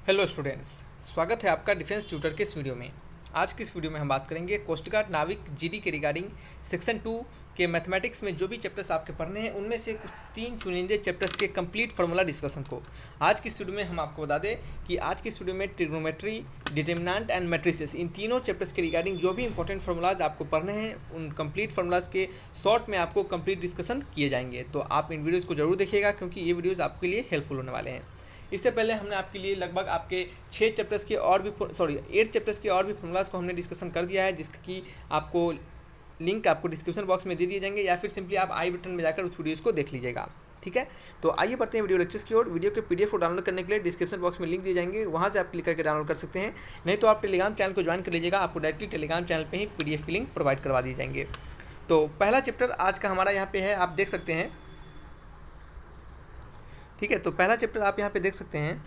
Hello students, स्वागत है आपका डिफेंस ट्यूटर के इस वीडियो में। आज की इस वीडियो में हम बात करेंगे कोस्ट गार्ड नाविक जीडी के रिगार्डिंग सेक्शन 2 के मैथमेटिक्स में जो भी चैप्टर्स आपके पढ़ने हैं उनमें से कुछ 3 चुनिंदे चैप्टर्स के कंप्लीट फार्मूला डिस्कशन को आज की इस वीडियो में हम आपको बता दें कि आज की इस वीडियो में ट्रिग्नोमेट्री, डिटर्मिनेंट एंड मैट्रिसेस, इन तीनों चैप्टर्स के रिगार्डिंग जो भी इंपॉर्टेंट फार्मूलाज आपको पढ़ने हैं उन कंप्लीट फार्मूलाज के शॉर्ट में आपको कंप्लीट डिस्कशन किए जाएंगे। तो आप इन वीडियोज़ को जरूर देखिएगा क्योंकि ये वीडियोज़ आपके लिए हेल्पफुल होने वाले हैं। इससे पहले हमने आपके लिए लगभग आपके 8 चैप्टर्स के और भी फॉर्मूलाज को हमने डिस्कशन कर दिया है, जिसकी आपको लिंक आपको डिस्क्रिप्शन बॉक्स में दे दिए जाएंगे या फिर सिंपली आप आई बटन में जाकर उस वीडियोज़ को देख लीजिएगा। ठीक है, तो आइए बढ़ते हैं वीडियो लेक्चर्स की ओर। वीडियो के पीडीएफ को डाउनलोड करने के लिए डिस्क्रिप्शन बॉक्स में लिंक दिए जाएंगे, वहाँ से आप क्लिक करके डाउनलोड कर सकते हैं। नहीं तो आप टेलीग्राम चैनल को ज्वाइन कर लीजिएगा, आपको डायरेक्टली टेलीग्राम चैनल पर ही पीडीएफ की लिंक प्रोवाइड करवा दिए जाएंगे। तो पहला चैप्टर आज का हमारा यहाँ पे है, आप देख सकते हैं। ठीक है, तो पहला चैप्टर आप यहाँ पे देख सकते हैं।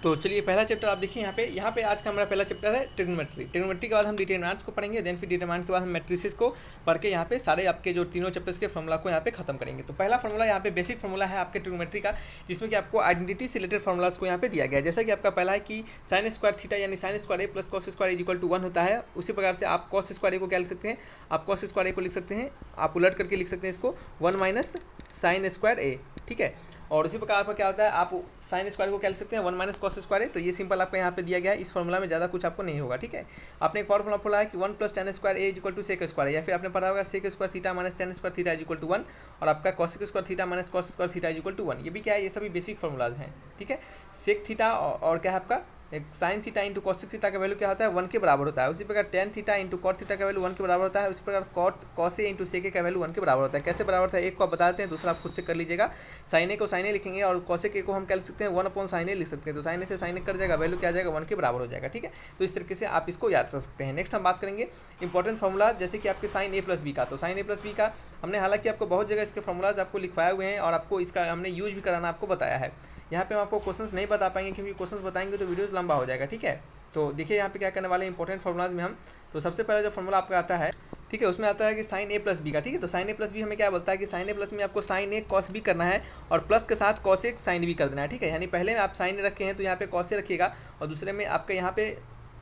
तो चलिए पहला चैप्टर आप देखिए यहाँ पे आज का हमारा पहला चैप्टर है ट्रिग्नोमेट्री। ट्रिग्नोमेट्री के बाद हम डिटर्मिनेंट्स को पढ़ेंगे, देन फिर डिटर्मिनेंट के बाद हम मैट्रिसेस को पढ़ के यहाँ पे सारे आपके जो तीनों चैप्टर्स के फॉर्मूला को यहाँ पे खत्म करेंगे। तो पहला फॉर्मूला यहाँ पे बेसिक फॉर्मूला है आपके ट्रिग्नोमेट्री का, जिसमें कि आपको आइडेंटिटी से रिलेटेड फॉर्मूलाज को यहाँ पे दिया गया है। जैसा कि आपका पहला है कि साइन स्क्वायर थीटा यानी sine square A plus cos square equal to 1 होता है। उसी प्रकार से आप कॉस स्क्वायर ए को क्या लिख सकते हैं, आप कॉस स्क्वायर ए को लिख सकते हैं, आप उलट करके लिख सकते हैं इसको 1 माइनस साइन स्क्वायर ए। ठीक है, और उसी प्रकार आपका क्या होता है, आप साइन स्क्वायर को क्या लिख सकते हैं 1 माइनस कॉस स्क्वायर है। तो ये सिंपल आपका यहाँ पे दिया गया है, इस फॉर्मूला में ज़्यादा कुछ आपको नहीं होगा। ठीक है, आपने एक फॉर्मूला पढ़ा है कि 1 plus tan square A equal to sec square, या फिर आपने पढ़ा होगा sec square theta minus tan square theta equal to 1, और आपका cosec square theta minus cos square theta equal to 1। ये भी क्या है, ये सभी बेसिक फॉर्मूलाज हैं। ठीक है, सेक थीटा और क्या है आपका एक sine theta into cosec theta का वैल्यू क्या होता है 1 के बराबर होता है। उसी प्रकार tan theta into cot theta का वैल्यू 1 के बराबर होता है। उसी प्रकार कॉस ए इंटू सेक का वैल्यू 1 के बराबर होता है। कैसे बराबर होता है, एक को आप बता देते हैं, दूसरा आप खुद से कर लीजिएगा। साइन ए को साइन ए लिखेंगे और कॉसिक ए को हम क्या लिख सकते हैं 1 अपॉन साइन ए लिख सकते हैं। तो साइन ए से साइन ए कर जाएगा, वैल्यू क्या आ जाएगा 1 के बराबर हो जाएगा। ठीक है, तो इस तरीके से आप इसको याद कर सकते हैं। नेक्स्ट हम बात करेंगे इंपॉर्टेंट फॉर्मूला, जैसे कि आपके साइन ए प्लस बी का। तो साइन ए प्लस बी का हमने हालांकि आपको बहुत जगह इसके फॉर्मूलाज आपको लिखवाए हुए हैं और आपको इसका हमने यूज भी कराना आपको बताया है। यहाँ पे हम आपको क्वेश्चंस नहीं बता पाएंगे क्योंकि क्वेश्चंस बताएंगे तो वीडियोस लंबा हो जाएगा। ठीक है, तो देखिए यहाँ पे क्या करने वाले इंपॉर्टेंट फॉर्मूलाज में हम, तो सबसे पहले जो फॉर्मूला आपका आता है, ठीक है, उसमें आता है कि साइन ए प्लस बी का। ठीक है, तो साइन ए प्लस बी हमें क्या बोलता है कि साइन ए प्लस में आपको साइन ए कॉस बी करना है और प्लस के साथ कॉस ए साइन बी कर देना है। ठीक है, यानी पहले में आप साइन ए रखे हैं तो यहाँ पे कॉस ए रखिएगा और दूसरे में आपके यहाँ पे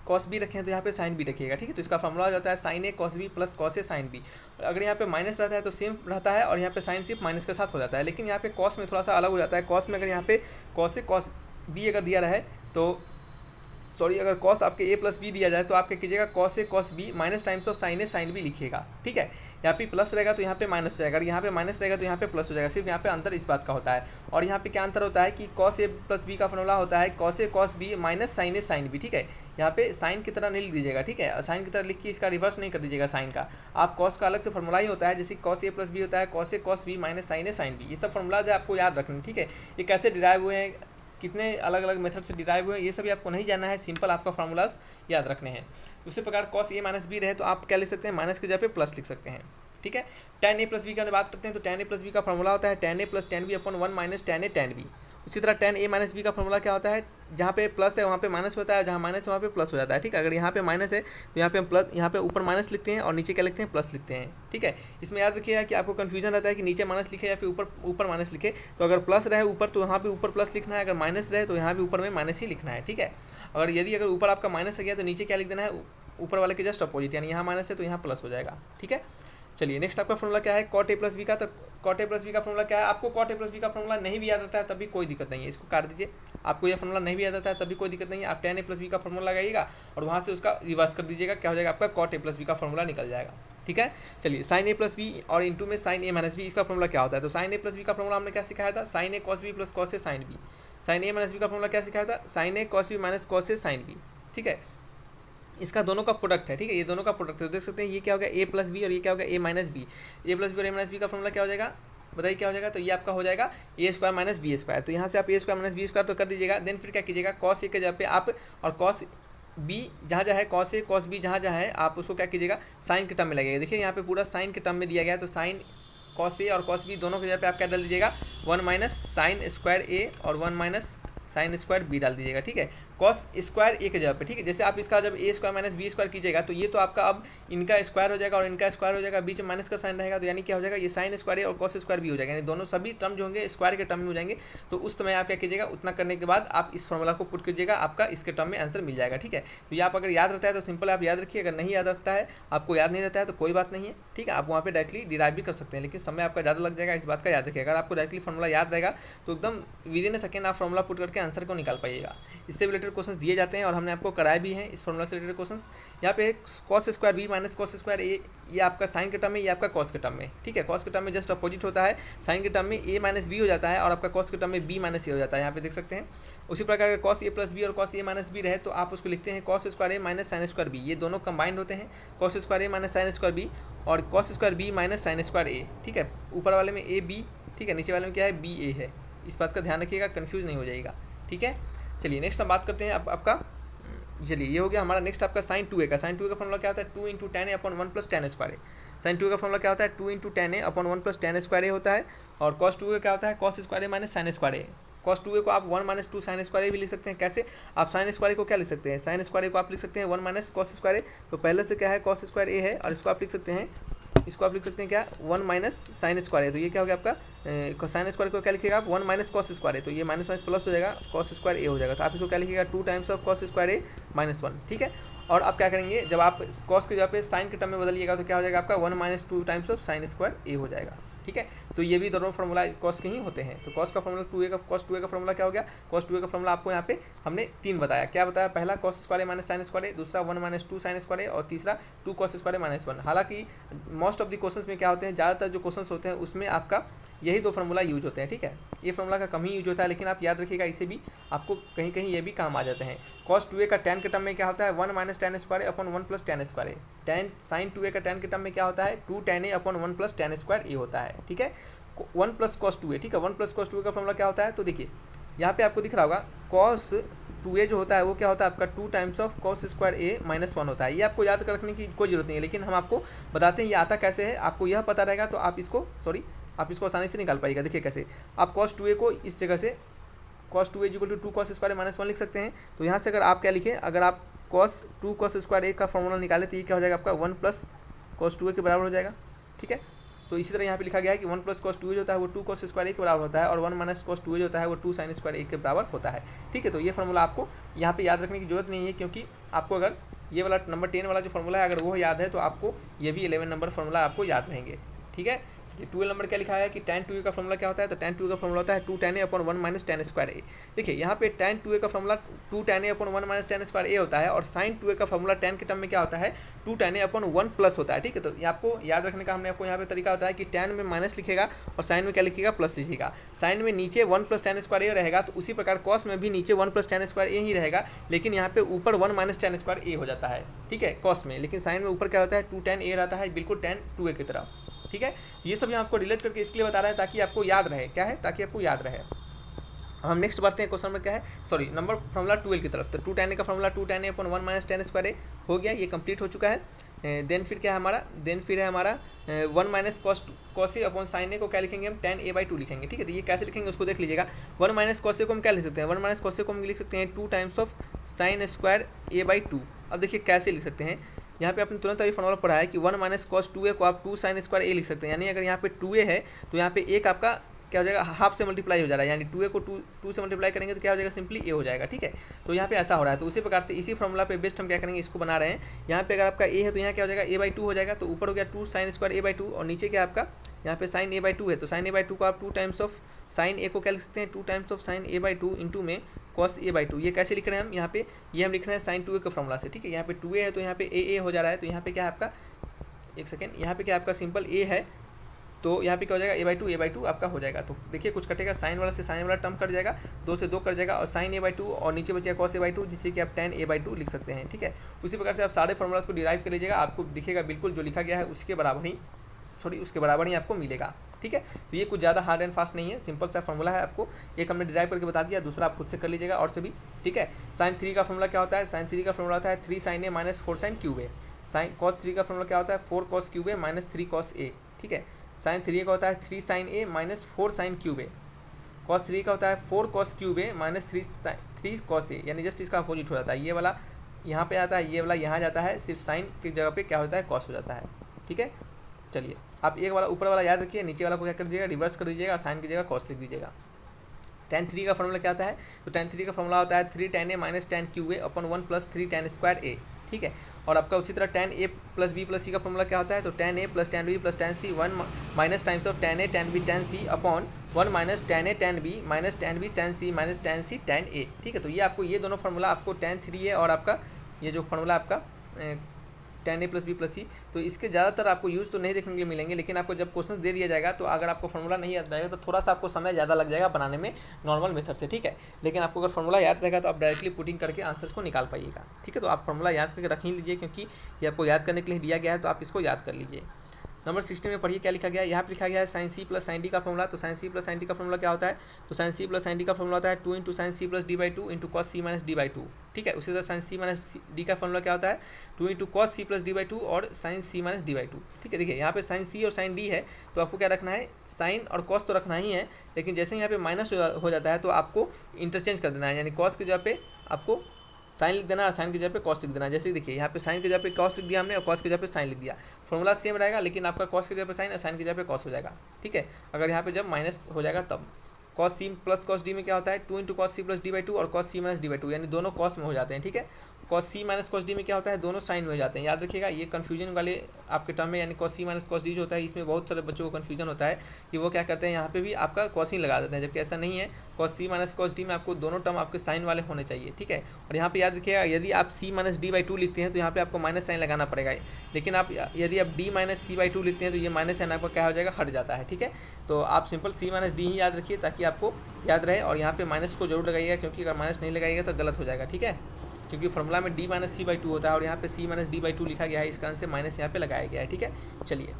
कॉस बी रखे हैं तो यहाँ पे साइन बी रखिएगा। ठीक है, तो इसका फॉर्मूला हो जाता है sign A cos B plus cos A sine B. अगर यहाँ पे माइनस रहता है तो सेम रहता है और यहाँ पे साइन सिर्फ माइनस के साथ हो जाता है, लेकिन यहाँ पे कॉस में थोड़ा सा अलग हो जाता है। कॉस में अगर यहाँ पे कॉस ए कॉस बी अगर दिया रहे तो अगर कॉस आपके ए प्लस बी दिया जाए तो आप क्या कीजिएगा cos A cos B minus times of sine A sine B लिखिएगा। ठीक है, यहाँ पे प्लस रहेगा तो यहाँ पे माइनस हो जाएगा, अगर यहाँ पे माइनस रहेगा तो यहाँ पे प्लस हो जाएगा। सिर्फ यहाँ पे अंतर इस बात का होता है। और यहाँ पे क्या अंतर होता है कि कॉस ए प्लस बी का फॉर्मूला होता है cos A cos B minus sign A sine B. ठीक है, यहाँ पे साइन की तरह नहीं लिख दीजिएगा। ठीक है, साइन की तरह लिख के इसका रिवर्स नहीं कर दीजिएगा साइन का। आप कॉस का अलग से फॉर्मूला ही होता है, जैसे कॉस ए प्लस बी होता है cos A cos B minus sign A sine B. ये सब फॉर्मूला जो आपको याद रखना। ठीक है, ये कैसे डिराइव हुए हैं, कितने अलग अलग मेथड से डिराइव हुए हैं, ये सभी आपको नहीं जानना है, सिंपल आपका फार्मूलाज याद रखने हैं। उसी प्रकार कॉस ए माइनस बी रहे तो आप क्या लिख सकते हैं, माइनस के जगह पे प्लस लिख सकते हैं। ठीक है, टेन ए प्लस बी की बात करते हैं तो टेन ए प्लस बी का फॉर्मूला होता है tan a plus tan b upon 1 minus tan a tan b. उसी तरह टेन ए माइनस बी का फॉर्मूला क्या होता है, जहाँ पे प्लस है वहाँ पे माइनस होता है, जहाँ माइनस है वहाँ पे प्लस हो जाता है। ठीक है, अगर यहाँ पे माइनस है तो यहाँ पे हम प्लस, यहाँ पे ऊपर माइनस लिखते हैं और नीचे क्या लिखते हैं प्लस लिखते हैं। ठीक है, इसमें याद रखिएगा कि आपको कन्फ्यूजन रहता है कि नीचे माइनस लिखे या फिर ऊपर माइनस लिखे। तो अगर प्लस रहे ऊपर तो यहाँ पे ऊपर प्लस लिखना है, अगर माइनस रहे तो यहाँ पे ऊपर में माइनस ही लिखना है। ठीक है, अगर ऊपर आपका माइनस आ गया तो नीचे क्या लिख देना है, ऊपर वाले के जस्ट अपोजिट, यानी यहाँ माइनस है तो यहाँ प्लस हो जाएगा। ठीक है, चलिए नेक्स्ट आपका फॉर्मूला क्या है कॉट ए प्लस बी का। तो कॉट ए प्लस बी का फॉर्मूला क्या है, आपको कॉट ए प्लस बी का फॉर्मूला नहीं भी याद आता है तभी कोई दिक्कत नहीं है, इसको काट दीजिए। आपको यह फॉर्मूला नहीं भी याद आता है तभी कोई दिक्कत नहीं है, आप टेन ए प्लस बी का फॉर्मूला लगाइएगा और वहाँ से उसका रिवर्स कर दीजिएगा, क्या हो जाएगा आपका कॉट ए प्लस बी का फॉर्मूला निकल जाएगा। ठीक है, चलिए साइन ए प्लस बी और इंटू में साइन ए माइनस बी, इसका फॉर्मूला क्या होता है। तो साइन ए प्लस बी का फॉर्मूला हमने क्या सिखाया था, sine A cos B plus cos A sine B. Sign A minus b का फॉर्मूला क्या सिखाया था, sine A cos B minus cos A sine B. ठीक है, इसका दोनों का प्रोडक्ट है। ठीक है, ये दोनों का प्रोडक्ट है, तो देख सकते हैं ये क्या हो गया ए प्लस बी और ये क्या हो गया ए माइनस बी। ए प्लस बी और ए माइनस बी का फॉर्मूला क्या हो जाएगा, बताइए क्या हो जाएगा। तो ये आपका हो जाएगा ए स्क्वायर माइनस बी स्क्वायर। तो यहाँ से आप ए स्क्वायर माइनस बी स्क्वायर तो कर दीजिएगा, देन फिर क्या कीजिएगा कॉस ए के जगह पे आप और कॉस बी जहाँ है कॉस ए कॉस बी जहाँ है आप उसको क्या कीजिएगा साइन के टर्म में लगेगा। देखिए यहाँ पे पूरा साइन के टर्म में दिया गया है, तो साइन कॉस ए और कॉस बी दोनों के जगह पे आप क्या डाल दीजिएगा 1 माइनस साइन स्क्वायर ए और 1 माइनस साइन स्क्वायर बी डाल दीजिएगा, ठीक है। कॉस स्क्वायर ए के जगह पे, ठीक है। जैसे आप इसका जब ए स्क्वायर माइनस बी स्क्वायर कीजिएगा तो ये तो आपका अब इनका स्क्वायर हो जाएगा और इनका स्क्वायर हो जाएगा, बीच में माइनस का साइन रहेगा, तो यानी क्या हो जाएगा, ये साइन स्क्वायर ए और कॉस स्क्वायर बी हो जाएगा, यानी दोनों सभी टर्म जो होंगे स्क्वायर के टर्म में हो जाएंगे। तो उस समय आप क्या कीजिएगा, उतना करने के बाद आप इस फॉर्मूला को पुट कीजिएगा, आपका इसके टर्म में आंसर मिल जाएगा, ठीक है। तो ये आप अगर याद रहता है तो सिंपल आप याद रखिए, अगर नहीं याद रखता है, आपको याद नहीं रहता है तो कोई बात नहीं है, ठीक है। आप वहाँ पे डायरेक्टली डिराइव भी कर सकते हैं, लेकिन समय आपका ज़्यादा लग जाएगा, इस बात का याद रखिए। अगर आपको डायरेक्टली फॉर्मूला याद रहेगा तो एकदम विद इन अ सेकेंड आप फॉर्मूला पुट करके आंसर को निकाल पाइएगा। इससे रिलेटेड क्वेश्चन दिए जाते हैं और हमने आपको कराए भी हैं इस फॉर्मूला से रिलेटेड क्वेश्चन। यहाँ पे cos square b minus cos square a, ये आपका साइन के टर्म में, ये आपका कॉस के टर्म में, ठीक है। कॉस के टर्म में जस्ट अपोजिट होता है, साइन के टर्म में ए माइनस बी हो जाता है और आपका कॉस के टर्म में बी माइनस ए हो जाता है, यहाँ पे देख सकते हैं। उसी प्रकार का कॉस ए प्लस बी और कॉस ए माइनस बी रहे तो आप उसको लिखते हैं cos square a minus sine square b, ये दोनों कंबाइंड होते हैं, cos square a minus sine square b और cos square b minus sine square a, ठीक है। ऊपर वाले में ए बी, ठीक है, नीचे वाले में क्या है, बी ए है। इस बात का ध्यान रखिएगा, कन्फ्यूज नहीं हो जाएगा, ठीक है। चलिए नेक्स्ट हम बात करते हैं आपका, चलिए ये हो गया हमारा। नेक्स्ट आपका साइन 2a का, साइन 2a का फॉर्मूला क्या होता है, 2 इंटू टेन ए अपॉन 1 प्लस टेन स्क्वायर ए। साइन 2a का फॉर्मूला क्या होता है, 2 into ten A upon 1 plus tan square a होता है। और कॉस 2a क्या होता है, cos square a minus sine square A. Cos 2a को आप 1 माइनस 2 साइन स्क्वायर ए भी लिख सकते हैं। कैसे, आप साइन स्क्वायर को क्या लिख सकते हैं, साइन स्क्वायर को आप लिख सकते हैं 1 माइनस कॉस स्क्वायर ए। तो पहले से क्या है, कॉस स्क्वायर ए है और इसको आप लिख सकते हैं, इसको आप लिख सकते हैं क्या, 1 माइनस साइन स्क्वायर है। तो ये क्या हो गया आपका, साइन स्क्वायर को क्या लिखिएगा आप, 1 माइनस कॉस स्क्वायर है, तो ये माइनस माइनस प्लस हो जाएगा, कॉस स्क्वायर ए हो जाएगा। तो आप इसको क्या लिखिएगा, 2 times of cos square a minus 1, ठीक है। और आप क्या करेंगे, जब आप कॉस के जगह पे साइन के टर्म में बदलिएगा तो क्या हो जाएगा आपका 1 minus 2 times of sine square a हो जाएगा, ठीक है। तो ये भी दोनों फॉर्मूला कॉस के ही होते हैं। तो कॉस का फॉर्मूला 2a का, कॉस 2a का फॉर्मूला क्या हो गया, कॉस 2a का फॉर्मूला आपको यहाँ पे हमने 3 बताया। क्या बताया, पहला cos square a minus sine square ए, दूसरा 1 माइनस 2 साइन स्क्वायर ए और तीसरा 2 कॉस स्क्वायर ए माइनस 1। हालांकि मोस्ट ऑफ द क्वेश्चंस में क्या होते हैं, ज़्यादातर जो क्वेश्चंस होते हैं उसमें आपका यही 2 फॉर्मूला यूज होते हैं, ठीक है। ये फॉर्मूला का कम ही यूज होता है, लेकिन आप याद रखिएगा, इसे भी आपको कहीं कहीं ये भी काम आ जाते हैं। कॉस 2a का टेन के टर्म में क्या होता है, 1 minus tan square upon 1 plus tan square a. Tan sine 2a का टेन के टर्म में क्या होता है, 2 ten A upon 1 plus tan square a होता है, ठीक है। 1 प्लस कॉस 2a, ठीक है, 1 प्लस कॉस 2a का फॉर्मूला क्या होता है, तो देखिए यहाँ पे आपको दिख रहा होगा, कॉस 2a जो होता है वो क्या होता है आपका 2 times of cos square a minus 1 होता है। ये आपको याद कर रखने की कोई जरूरत नहीं है, लेकिन हम आपको बताते हैं ये आता कैसे है। आपको यह पता रहेगा तो आप इसको आप इसको आसानी से निकाल पाइएगा। देखिए कैसे, आप कॉस 2a को इस जगह से cos 2a equal to 2 cos square minus 1 लिख सकते हैं। तो यहाँ से अगर आप क्या लिखें, अगर आप कॉस 2 कॉस स्क्वायर ए का फॉर्मूला निकालें तो ये क्या हो जाएगा आपका 1 प्लस कॉस 2a के बराबर हो जाएगा, ठीक है। तो इसी तरह यहाँ पे लिखा गया है कि 1 प्लस कॉस 2a जो होता है वो 2 कॉस स्क्वायर ए के बराबर होता है और 1 माइनस कॉस 2a जो होता है वो 2 साइन स्क्वायर ए के बराबर होता है, ठीक है। तो ये फॉर्मूला आपको यहाँ पे याद रखने की जरूरत नहीं है, क्योंकि आपको अगर ये वाला नंबर 10 वाला जो फॉर्मूला है अगर वो याद है तो आपको ये भी 11 नंबर फॉर्मूला आपको याद रहेंगे, ठीक है। 12 नंबर क्या लिखा है कि tan 2a का फॉर्मूला क्या होता है, तो tan 2a का फॉर्मूला होता है 2 tan a upon 1 minus tan square a. देखिए यहाँ पे tan 2a का formula 2 tan a upon 1 minus tan square a होता है और sin 2a का फॉर्मूला tan के टर्म में क्या होता है, 2 tan a अपॉन 1 प्लस होता है, ठीक है। तो ये आपको याद रखने का हमने आपको यहाँ पे तरीका होता है कि tan में माइनस लिखेगा और sin में क्या लिखिएगा, प्लस लिखिएगा। sin में नीचे 1 प्लस tan स्क्वायर ए रहेगा, तो उसी प्रकार cos में भी नीचे 1 प्लस tan स्क्वायर ए ही रहेगा, लेकिन यहाँ पे ऊपर 1 माइनस tan स्क्वायर ए हो जाता है, ठीक है, cos में। लेकिन sin में ऊपर क्या होता है 2 tan a रहता है, बिल्कुल tan 2a की तरह, ठीक है। ये सब यहाँ आपको रिलेट करके इसलिए बता रहे हैं ताकि आपको याद रहे, क्या है, ताकि आपको याद रहे। हम नेक्स्ट बढ़ते हैं क्वेश्चन नंबर क्या है, नंबर फॉर्मूला 12 की तरफ। तो 2 tan a का formula 2 tan a upon 1 minus tan square a हो गया, ये कंप्लीट हो चुका है। देन फिर क्या है हमारा, देन फिर है हमारा 1 minus cos A upon sine ए को क्या लिखेंगे हम, tan a/2 लिखेंगे, ठीक है। तो ये कैसे लिखेंगे उसको देख लीजिएगा। 1 माइनस कॉस ए को हम क्या लिख सकते हैं, 1 माइनस कॉस ए को हम लिख सकते हैं 2 times of sine square a/2। अब देखिए कैसे लिख सकते हैं, यहाँ पे आपने तुरंत अभी फॉर्मूला पढ़ा है कि 1 माइनस कॉस 2a को आप 2 साइन स्क्वायर ए लिख सकते हैं। यानी अगर यहाँ पे 2a है तो यहाँ पे एक आपका क्या हो जाएगा, हाफ से मल्टीप्लाई हो जा रहा है, यानी 2a को 2 से मल्टीप्लाई करेंगे तो क्या हो जाएगा, सिंपली a हो जाएगा, ठीक है। तो यहाँ पे ऐसा हो रहा है। तो उसी प्रकार से इसी फॉर्मूला पे बेस्ट हम क्या करेंगे, इसको बना रहे हैं। यहाँ पे अगर आपका a है तो यहाँ क्या हो जाएगा, a/2 हो जाएगा। तो ऊपर हो गया 2 साइन स्क्वायर a/2 और नीचे क्या आपका यहाँ पे साइन a/2 है। तो साइन a/2 को आप 2 टाइम्स ऑफ साइन ए को क्या लिख सकते हैं, 2 times of sign a/2 into में कॉस a/2। ये कैसे लिख रहे हैं हम, यहाँ पे ये हम लिख रहे हैं साइन 2a के फॉर्मूला से, ठीक है। यहाँ पे 2a है तो यहाँ पे a हो जा रहा है। तो यहाँ पे क्या है आपका, एक सेकेंड, यहाँ पे क्या आपका सिंपल a है, तो यहाँ पे क्या हो जाएगा a/2 आपका हो जाएगा। तो देखिए कुछ कटेगा, साइन वाला से साइन वाला टर्म कट जाएगा, 2 से 2 कट जाएगा और साइन a/2 और नीचे बचेगा कॉस a/2, जिससे कि आप tan a/2 लिख सकते हैं, ठीक है। उसी प्रकार से आप सारे फॉर्मूलाज को डिराइव कर लीजिएगा, आपको दिखेगा बिल्कुल जो लिखा गया है उसके बराबर ही आपको मिलेगा, ठीक है। तो ये कुछ ज़्यादा हार्ड एंड फास्ट नहीं है, सिंपल सा फॉर्मूला है। आपको एक हमने डिराइव करके बता दिया, दूसरा आप खुद से कर लीजिएगा और से भी, ठीक है। साइन 3 का फॉर्मूला क्या होता है, साइन 3 का फॉर्मूला होता है 3 sign A minus 4 sine cube A. Sine cos 3 का फॉर्मूला क्या होता है 4 cos cube A minus 3 cos A, ठीक है। साइन 3 का होता है 3 sign A minus 4 sine cube A. Cos 3 का होता है 4 cos cube A minus 3 cos A, यानी जस्ट इसका अपोजिट हो जाता है। ये वाला यहाँ पे आता है, ये वाला यहाँ जाता है, सिर्फ साइन की जगह पे क्या होता है, कॉस हो जाता है। ठीक है, चलिए आप एक वाला ऊपर वाला याद रखिए, नीचे वाला को क्या कर दीजिएगा, रिवर्स कर दीजिएगा और साइन की जगह कॉस लिख दीजिएगा। tan 3 का फॉर्मूला क्या होता है, तो tan 3 का फॉर्मूला होता है 3 tan a minus tan cube a upon 1 plus 3 tan square a. ठीक है, और आपका उसी तरह tan a plus b plus c का फॉर्मूला क्या होता है, तो tan a plus tan b plus tan c 1 minus times of tan a tan b tan c upon 1 minus tan a tan b minus tan b tan c minus tan c tan a। ठीक है, तो ये आपको ये दोनों formula आपको tan 3 है और आपका ये जो फार्मूला आपका tan a plus B plus c, तो इसके ज़्यादातर आपको यूज़ तो नहीं देखने के लिए मिलेंगे, लेकिन आपको जब क्वेश्चन दे दिया जाएगा तो अगर आपको फार्मूला नहीं याद रहेगा तो थोड़ा सा आपको समय ज़्यादा लग जाएगा बनाने में नॉर्मल मेथड से। ठीक है, लेकिन आपको अगर फार्मूला याद रहेगा तो आप डायरेक्टली पुटिंग करके आंसर्स को निकाल पाइएगा। ठीक है, तो आप फार्मूला याद करके रख ही लीजिए, क्योंकि ये आपको याद करने के लिए दिया गया है, तो आप इसको याद कर लीजिए। नंबर 16 में पढ़िए क्या लिखा गया है। यहाँ पे लिखा गया है sine C plus sine D का फॉर्मूला। तो sine C plus sine D का फॉर्मूला क्या होता है, तो sine C plus sine D का फॉर्मूला होता है 2 into sine C plus D by 2 into cos C minus D by 2। ठीक है, उसी तरह साइन सी माइनस डी का फॉर्मूला क्या होता है, 2 into cos C plus D by 2 और sine C minus D by 2। ठीक है, देखिए यहाँ पे साइन सी और साइन डी है, तो आपको क्या रखना है, साइन और कॉस तो रखना ही है, लेकिन जैसे यहाँ पे माइनस हो जाता है तो आपको इंटरचेंज कर देना है, यानी कॉस की जगह पे आपको साइन लिख देना और साइन की जगह पे कॉस लिख देना। जैसे देखिए यहाँ पे साइन की जगह पे कॉस लिख दिया हमने और कॉस की जगह पे साइन लिख दिया, फॉर्मूला सेम रहेगा, लेकिन आपका कॉस की जगह पे साइन और साइन की जगह पे कॉस हो जाएगा। ठीक है, अगर यहाँ पे जब माइनस हो जाएगा तब cos C plus cos D में क्या होता है, 2 into cos C plus D by 2 और cos C minus D by 2, यानी दोनों कॉस में हो जाते हैं। ठीक है, cos C minus cos D में क्या होता है, दोनों साइन में हो जाते हैं। याद रखिएगा, ये कन्फ्यूजन वाले आपके टर्म में, यानी cos C minus cos D जो होता है, इसमें बहुत सारे बच्चों को कन्फ्यूजन होता है कि वो क्या करते हैं, यहाँ पे भी आपका कॉसिंग लगा देते हैं, जबकि ऐसा नहीं है। Cos C minus cos D में आपको दोनों टर्म आपके साइन वाले होने चाहिए। ठीक है, और यहाँ पे याद रखिएगा, यदि आप सी माइनस डी बाई 2 लिखते हैं तो यहाँ पे आपको माइनस साइन लगाना पड़ेगा, लेकिन आप यदि आप डी माइनस सी बाई 2 लिखते हैं तो ये माइनस साइन आपका क्या हो जाएगा, हट जाता है। ठीक है, तो आप सिंपल सी माइनस डी ही याद रखिए ताकि आपको याद रहे, और यहाँ पे माइनस को जरूर लगाइएगा, क्योंकि अगर माइनस नहीं लगाइएगा तो गलत हो जाएगा। ठीक है, क्योंकि फॉर्मूला में डी माइनस सी बाई 2 होता है और यहाँ पे सी माइनस डी बाई 2 लिखा गया है, इस कारण से माइनस यहाँ पे लगाया गया है। ठीक है, चलिए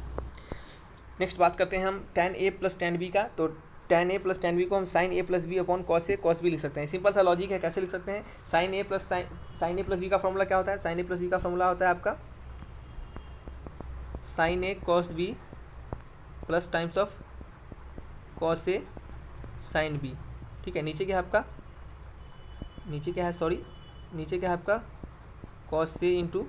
नेक्स्ट बात करते हैं हम tan a plus tan b का। तो tan a plus tan b को हम sine a plus B upon cos a cos b लिख सकते हैं। सिंपल सा लॉजिक है, कैसे लिख सकते हैं, sine a plus sine a plus b का फॉर्मूला क्या होता है, साइन a प्लस b का फॉर्मूला होता है आपका sine a cos b plus times of cos a sine b। ठीक है, नीचे क्या है आपका, नीचे क्या है आपका cos a into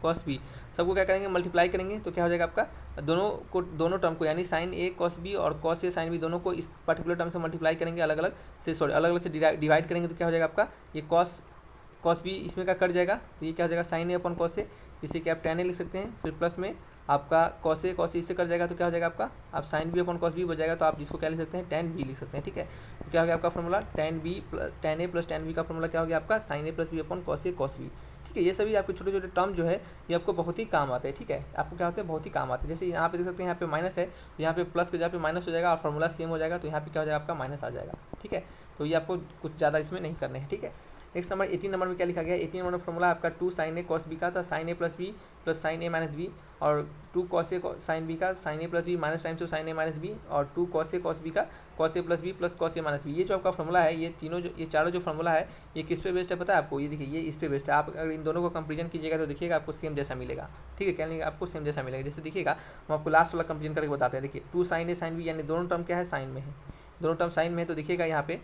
cos b, सबको क्या करेंगे, मल्टीप्लाई करेंगे, तो क्या हो जाएगा आपका, दोनों टर्म को, यानी साइन a कॉस b और कॉस a साइन b दोनों को इस पर्टिकुलर टर्म से मल्टीप्लाई करेंगे, अलग अलग से डिवाइड करेंगे, तो क्या हो जाएगा आपका, ये कॉस b इसमें का कट जाएगा, तो ये क्या हो जाएगा sine a upon cos a, इसे क्या आप tan a लिख सकते हैं, फिर प्लस में आपका कॉस a इससे कट जाएगा, तो क्या हो जाएगा आपका, आप साइन b अपन कॉस b हो जाएगा, तो आप जिसको क्या लिख सकते हैं, tan b लिख सकते हैं। ठीक है, तो क्या हो गया आपका formula, tan a plus tan b का फॉर्मूला क्या हो गया आपका, sine a plus B upon cos a cos b। ठीक है, ये सभी आपके छोटे छोटे टर्म जो है ये आपको बहुत ही काम आते हैं। ठीक है, आपको क्या होते हैं, बहुत ही काम आते हैं। जैसे यहाँ पे देख सकते हैं, यहाँ पे माइनस है, तो यहाँ पे प्लस के जगह पे माइनस हो जाएगा और फॉर्मूला सेम हो जाएगा, तो यहाँ पे क्या हो जाएगा आपका, माइनस आ जाएगा। ठीक है, तो ये आपको कुछ ज़्यादा इसमें नहीं करने हैं। ठीक है, नेक्स्ट नंबर 18 नंबर में क्या लिखा गया है, 18 नंबर में फॉर्मूला आपका 2 साइन ए कॉस बी का था, sine A plus B plus sine A minus B, और 2 कॉस ए साइन बी का, sine A plus B minus times of sine A minus B, और 2 कॉस ए कॉस बी का, cos ए plus B plus cos ए minus B. ये जो आपका formula है, ये चारों जो फॉर्मूला है, ये किस पे बेस्ड है पता है आपको, ये देखिए ये इस पे बेस्ड है। आप अगर इन दोनों को कंपेरिजन कीजिएगा तो देखिएगा आपको सेम जैसा मिलेगा। ठीक है, क्या नहीं आपको सेम जैसा मिलेगा, जैसे देखिएगा हम आपको लास्ट वाला कंपेरिजन करके बताते हैं। देखिए 2 साइन ए साइन बी, यानी दोनों टर्म क्या है, साइन में है, दोनों टर्म साइन में है, तो देखिएगा यहाँ पे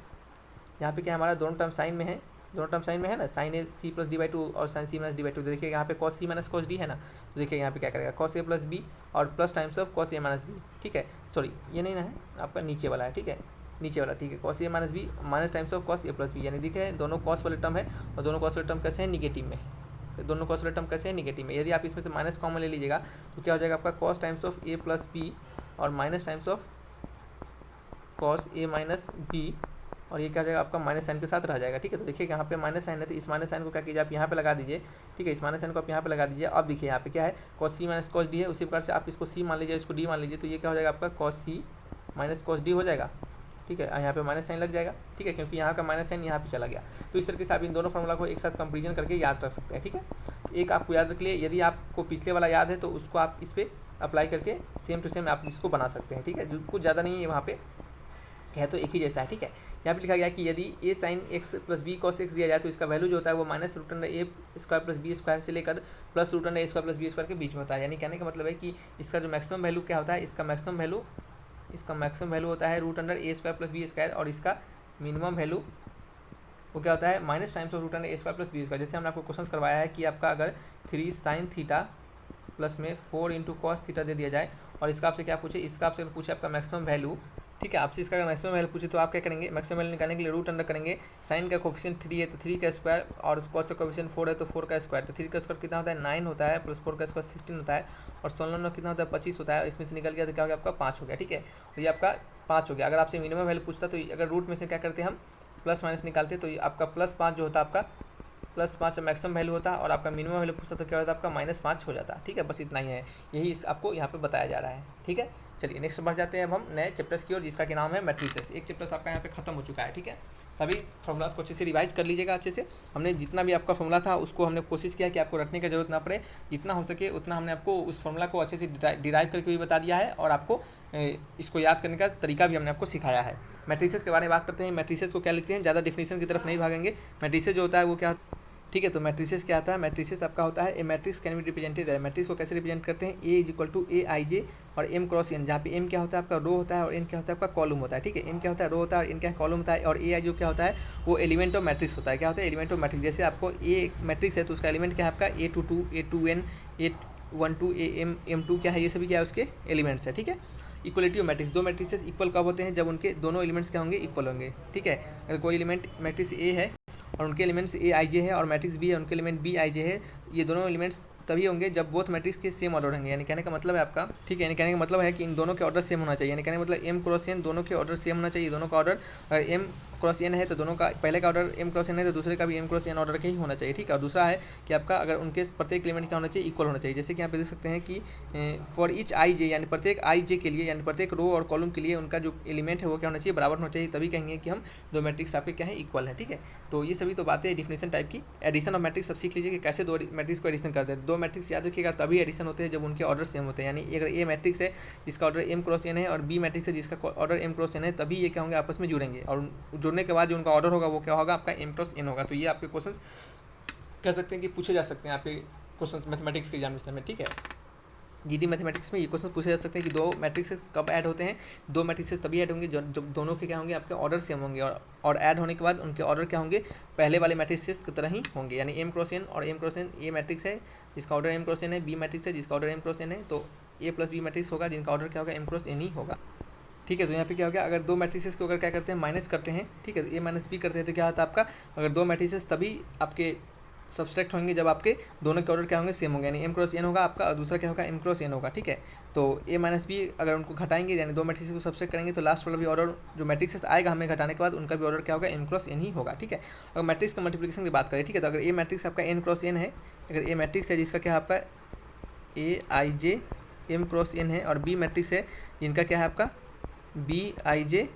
क्या है, हमारा दोनों टर्म साइन में है, दोनों टर्म साइन में है ना, sine A C plus D by 2 और sine C minus D by 2। देखिए यहाँ पे cos C minus cos D है ना, तो देखिए यहाँ पे क्या करेगा, कॉस ए प्लस बी और plus times of cos A minus B. ठीक है, सॉरी ये नहीं ना है, आपका नीचे वाला है। ठीक है, नीचे वाला, ठीक है, cos A minus B minus times of cos A plus B, यानी देखिए दोनों कॉस वाले टर्म है और दोनों कॉस वाले टर्म कैसे हैं, निगेटिव में है, दोनों कॉस वाले टर्म कैसे हैं, निगेटिव में। यदि आप इसमें से माइनस कॉमन ले लीजिएगा तो क्या हो जाएगा आपका, cos times of a plus B और minus times of cos A minus B, और ये क्या हो जाएगा आपका, माइनस साइन के साथ रह जाएगा। ठीक है, तो देखिए यहाँ पे माइनस साइन है, तो इस माइनस साइन को क्या कीजिए, आप यहाँ पे लगा दीजिए। ठीक है, इस माइनस साइन को आप यहाँ पे लगा दीजिए। अब देखिए यहाँ पे क्या है, cos C minus cos D है, उसी प्रकार से आप इसको सी मान लीजिए, इसको डी मान लीजिए, तो ये क्या हो जाएगा आपका, cos C minus cos D हो जाएगा। ठीक है, यहाँ पे माइनस साइन लग जाएगा। ठीक है, क्योंकि यहाँ का माइनस साइन यहाँ पे चला गया। तो इस तरीके से आप इन दोनों फॉर्मूला को एक साथ कंपेरिजन करके याद रख सकते हैं। ठीक है, एक आपको याद रख लिए, यदि आपको पिछले वाला याद है तो उसको आप इस पर अप्लाई करके सेम टू सेम आप इसको बना सकते हैं। ठीक है, जो कुछ ज़्यादा नहीं है वहाँ पे है, तो एक ही जैसा है। ठीक है, यहाँ पे लिखा गया कि यदि a sine x plus b cos x दिया जाए तो इसका वैल्यू जो होता है वो माइनस रूट अंडर ए स्क्वायर प्लस बी स्क्वायर से लेकर प्लस रूट अंडर ए स्क्वायर प्लस बी स्क्वायर के बीच में होता है। यानी कहने का मतलब है कि इसका जो मैक्सिमम वैल्यू क्या होता है, इसका मैक्सिमम वैल्यू इसका मैक्सिमम वैल्यू होता है रूट अंडर ए स्क्वायर प्लस बी स्क्वायर, और इसका मिनिमम वैल्यू वो क्या होता है minus times of root under A square plus B square. जैसे हमने आपको क्वेश्चन करवाया है कि आपका अगर 3 साइन थीटा प्लस में 4 इंटू कॉस थीटा दे दिया जाए, और इसका आपसे क्या पूछे, इसका आपसे पूछे आपका मैक्सिमम वैल्यू, ठीक है, आपसे इसका अगर मैक्सिमम वैल्यू पूछे तो आप क्या करेंगे, मैक्सिमम वैल्यू निकालने के लिए रूट अंडर करेंगे, साइन का कोफिशिएंट 3 है तो 3 का स्क्वायर, और कॉस का कोफिशिएंट 4 है तो 4 का स्क्वायर, तो 3 का स्क्वायर कितना होता है 9 होता है, प्लस 4 का स्क्वायर 16 होता है, और 16 कितना होता है 25 होता है, इसमें से निकल गया तो क्या हो गया आपका 5 हो गया, ठीक है। तो ये आपका 5 हो गया। अगर आपसे मिनिमम वैल्यू पूछता तो अगर रूट में से क्या करते हम प्लस माइनस निकालते, तो ये आपका +5 जो होता है आपका +5 मैक्सिमम वैल्यू होता है, और आपका मिनिमम वैल्यू पूछता तो क्या होता है आपका -5 हो जाता है, ठीक है। बस इतना ही है, यही आपको यहाँ पे बताया जा रहा है, ठीक है। चलिए नेक्स्ट बढ़ जाते हैं अब हम नए चैप्टर्स की ओर, जिसका कि नाम है मैट्रिसेस। एक चैप्टर्स आपका यहाँ पे खत्म हो चुका है, ठीक है। सभी फॉर्मूलाज को अच्छे से रिवाइज कर लीजिएगा अच्छे से। हमने जितना भी आपका फॉर्मूला था उसको हमने कोशिश किया कि आपको रटने की जरूरत ना पड़े, जितना हो सके उतना हमने आपको उस फॉर्मूला को अच्छे से डिराइव करके भी बता दिया है, और आपको इसको याद करने का तरीका भी हमने आपको सिखाया है। मैट्रिसेस के बारे में बात करते हैं। मैट्रिसेस को क्या लिखते हैं, ज़्यादा डिफिनेशन की तरफ नहीं भागेंगे। मैट्रिसेस जो होता है वो क्या, ठीक है। तो मैट्रिसेस क्या आता है, मैट्रिसेस आपका होता है ए मैट्रिक्स कैन बी रिप्रेजेंटेड है। मैट्रिक्स को कैसे रिप्रेजेंट करते हैं, ए इज इक्वल टू ए आई जे और एम क्रॉस एन, जहाँ पे एम क्या होता है आपका रो होता है और एन क्या होता है आपका कॉलम होता है, ठीक है। एम क्या होता है रो होता है और एन क्या है कॉलम होता है, और ए आई जो क्या होता है वो एलिमेंट ऑफ मैट्रिक्स होता है। क्या होता है एलिमेंट ऑफ मैट्रिक्स। जैसे आपको ए मैट्रिक्स है तो उसका एलिमेंट क्या है आपका A22 A2n A12 M2 क्या है, ये सभी क्या है उसके एलिमेंट्स है, ठीक है। इक्वलिटी ऑफ मैट्रिक्स, दो मैट्रिसेस इक्वल कब होते हैं, जब उनके दोनों एलिमेंट्स क्या होंगे इक्वल होंगे, ठीक है। अगर कोई एलिमेंट मैट्रिक्स ए है और उनके एलिमेंट्स ए आई जे है, और मैट्रिक्स बी है उनके एलिमेंट बी आई जे है, ये दोनों एलिमेंट्स तभी होंगे जब बोथ मैट्रिक्स के सेम ऑर्डर होंगे। यानी कहने का मतलब है आपका, ठीक है, यानी कहने का मतलब है कि इन दोनों के ऑर्डर सेम होना चाहिए। यानी कहने का मतलब एम क्रॉस एन दोनों के ऑर्डर सेम होना चाहिए। दोनों का ऑर्डर अगर एम क्रॉस एन है तो दोनों का पहले का ऑर्डर एम क्रॉस एन है तो दूसरे का भी एम क्रॉस एन ऑर्डर का ही होना चाहिए, ठीक है। और दूसरा है कि आपका अगर उनके प्रत्येक एलिमेंट क्या होना चाहिए इक्वल होना चाहिए। जैसे कि यहाँ पे देख सकते हैं कि फॉर ईच आई जे, यानी प्रत्येक आई जे के लिए, यानी प्रत्येक रो और कॉलम के लिए उनका जो एलिमेंट है वो क्या होना चाहिए बराबर होना चाहिए, तभी कहेंगे कि हम दो मैट्रिक्स आपके क्या है इक्वल है, ठीक है। तो ये सभी तो बातें डिफिनेशन टाइप की। एडिशन ऑफ मैट्रिक्स सब सीख लीजिए कि कैसे दो मैट्रिक्स को एडिशन करते हैं। दो मैट्रिक्स याद रखिएगा तभी एडिशन होते हैं जब उनके ऑर्डर सेम होते हैं। यानी अगर ए मैट्रिक्स है जिसका ऑर्डर एम क्रॉस एन है और बी मैट्रिक्स है जिसका ऑर्डर एम क्रॉस एन है, तभी ये क्या होंगे आपस में जुड़ेंगे, और जुड़ने के बाद जो उनका ऑर्डर होगा वो क्या होगा आपका एम क्रॉस एन होगा। तो ये आपके क्वेश्चंस कह सकते हैं कि पूछे जा सकते हैं आपके क्वेश्चंस मैथमेटिक्स के एग्जामिनेशन में, ठीक है। जीडी मैथमेटिक्स में ये क्वेश्चन पूछे जा सकते हैं कि दो मैट्रिक्सेस कब ऐड होते हैं। दो मैट्रिक्सेस तभी ऐड होंगे जब दोनों के क्या होंगे आपके ऑर्डर सेम होंगे, और ऐड होने के बाद उनके ऑर्डर क्या होंगे पहले वाले मैट्रिक्सेस की तरह ही होंगे। यानी एम क्रॉस एन और एम क्रॉस एन, ए मैट्रिक्स है जिसका ऑर्डर एम क्रॉस एन है, बी मैट्रिक्स है जिसका ऑर्डर एम क्रॉस एन है, तो ए प्लस बी मैट्रिक्स होगा जिनका ऑर्डर क्या होगा एम क्रॉस एन ही होगा, ठीक है। तो यहाँ पे क्या हो गया, अगर दो मैट्रिसेस को अगर क्या करते हैं माइनस करते हैं, ठीक है, तो ए माइनस बी करते हैं तो क्या होता है आपका, अगर दो मैट्रिसेस तभी आपके सब्सट्रैक्ट होंगे जब आपके दोनों के ऑर्डर क्या होंगे सेम होंगे। यानी एम क्रॉस एन होगा आपका और दूसरा क्या होगा एम क्रॉस एन होगा, ठीक है। तो ए माइनस बी अगर उनको घटाएंगे यानी दो मैट्रिक्स को सब्सट्रैक्ट करेंगे तो लास्ट वाला भी ऑर्डर जो मैट्रिक्स आएगा हमें घटाने के बाद उनका भी ऑर्डर क्या होगा एम क्रॉस एन ही होगा, ठीक है। अगर मैट्रिक्स का मल्टीप्लिकेशन की बात करें, ठीक है, तो अगर ए मैट्रिक्स आपका एन क्रॉस एन है, अगर ए मैट्रिक्स है जिसका क्या है आपका A I J M cross N है, और बी मैट्रिक्स है जिनका क्या है आपका बी आई जे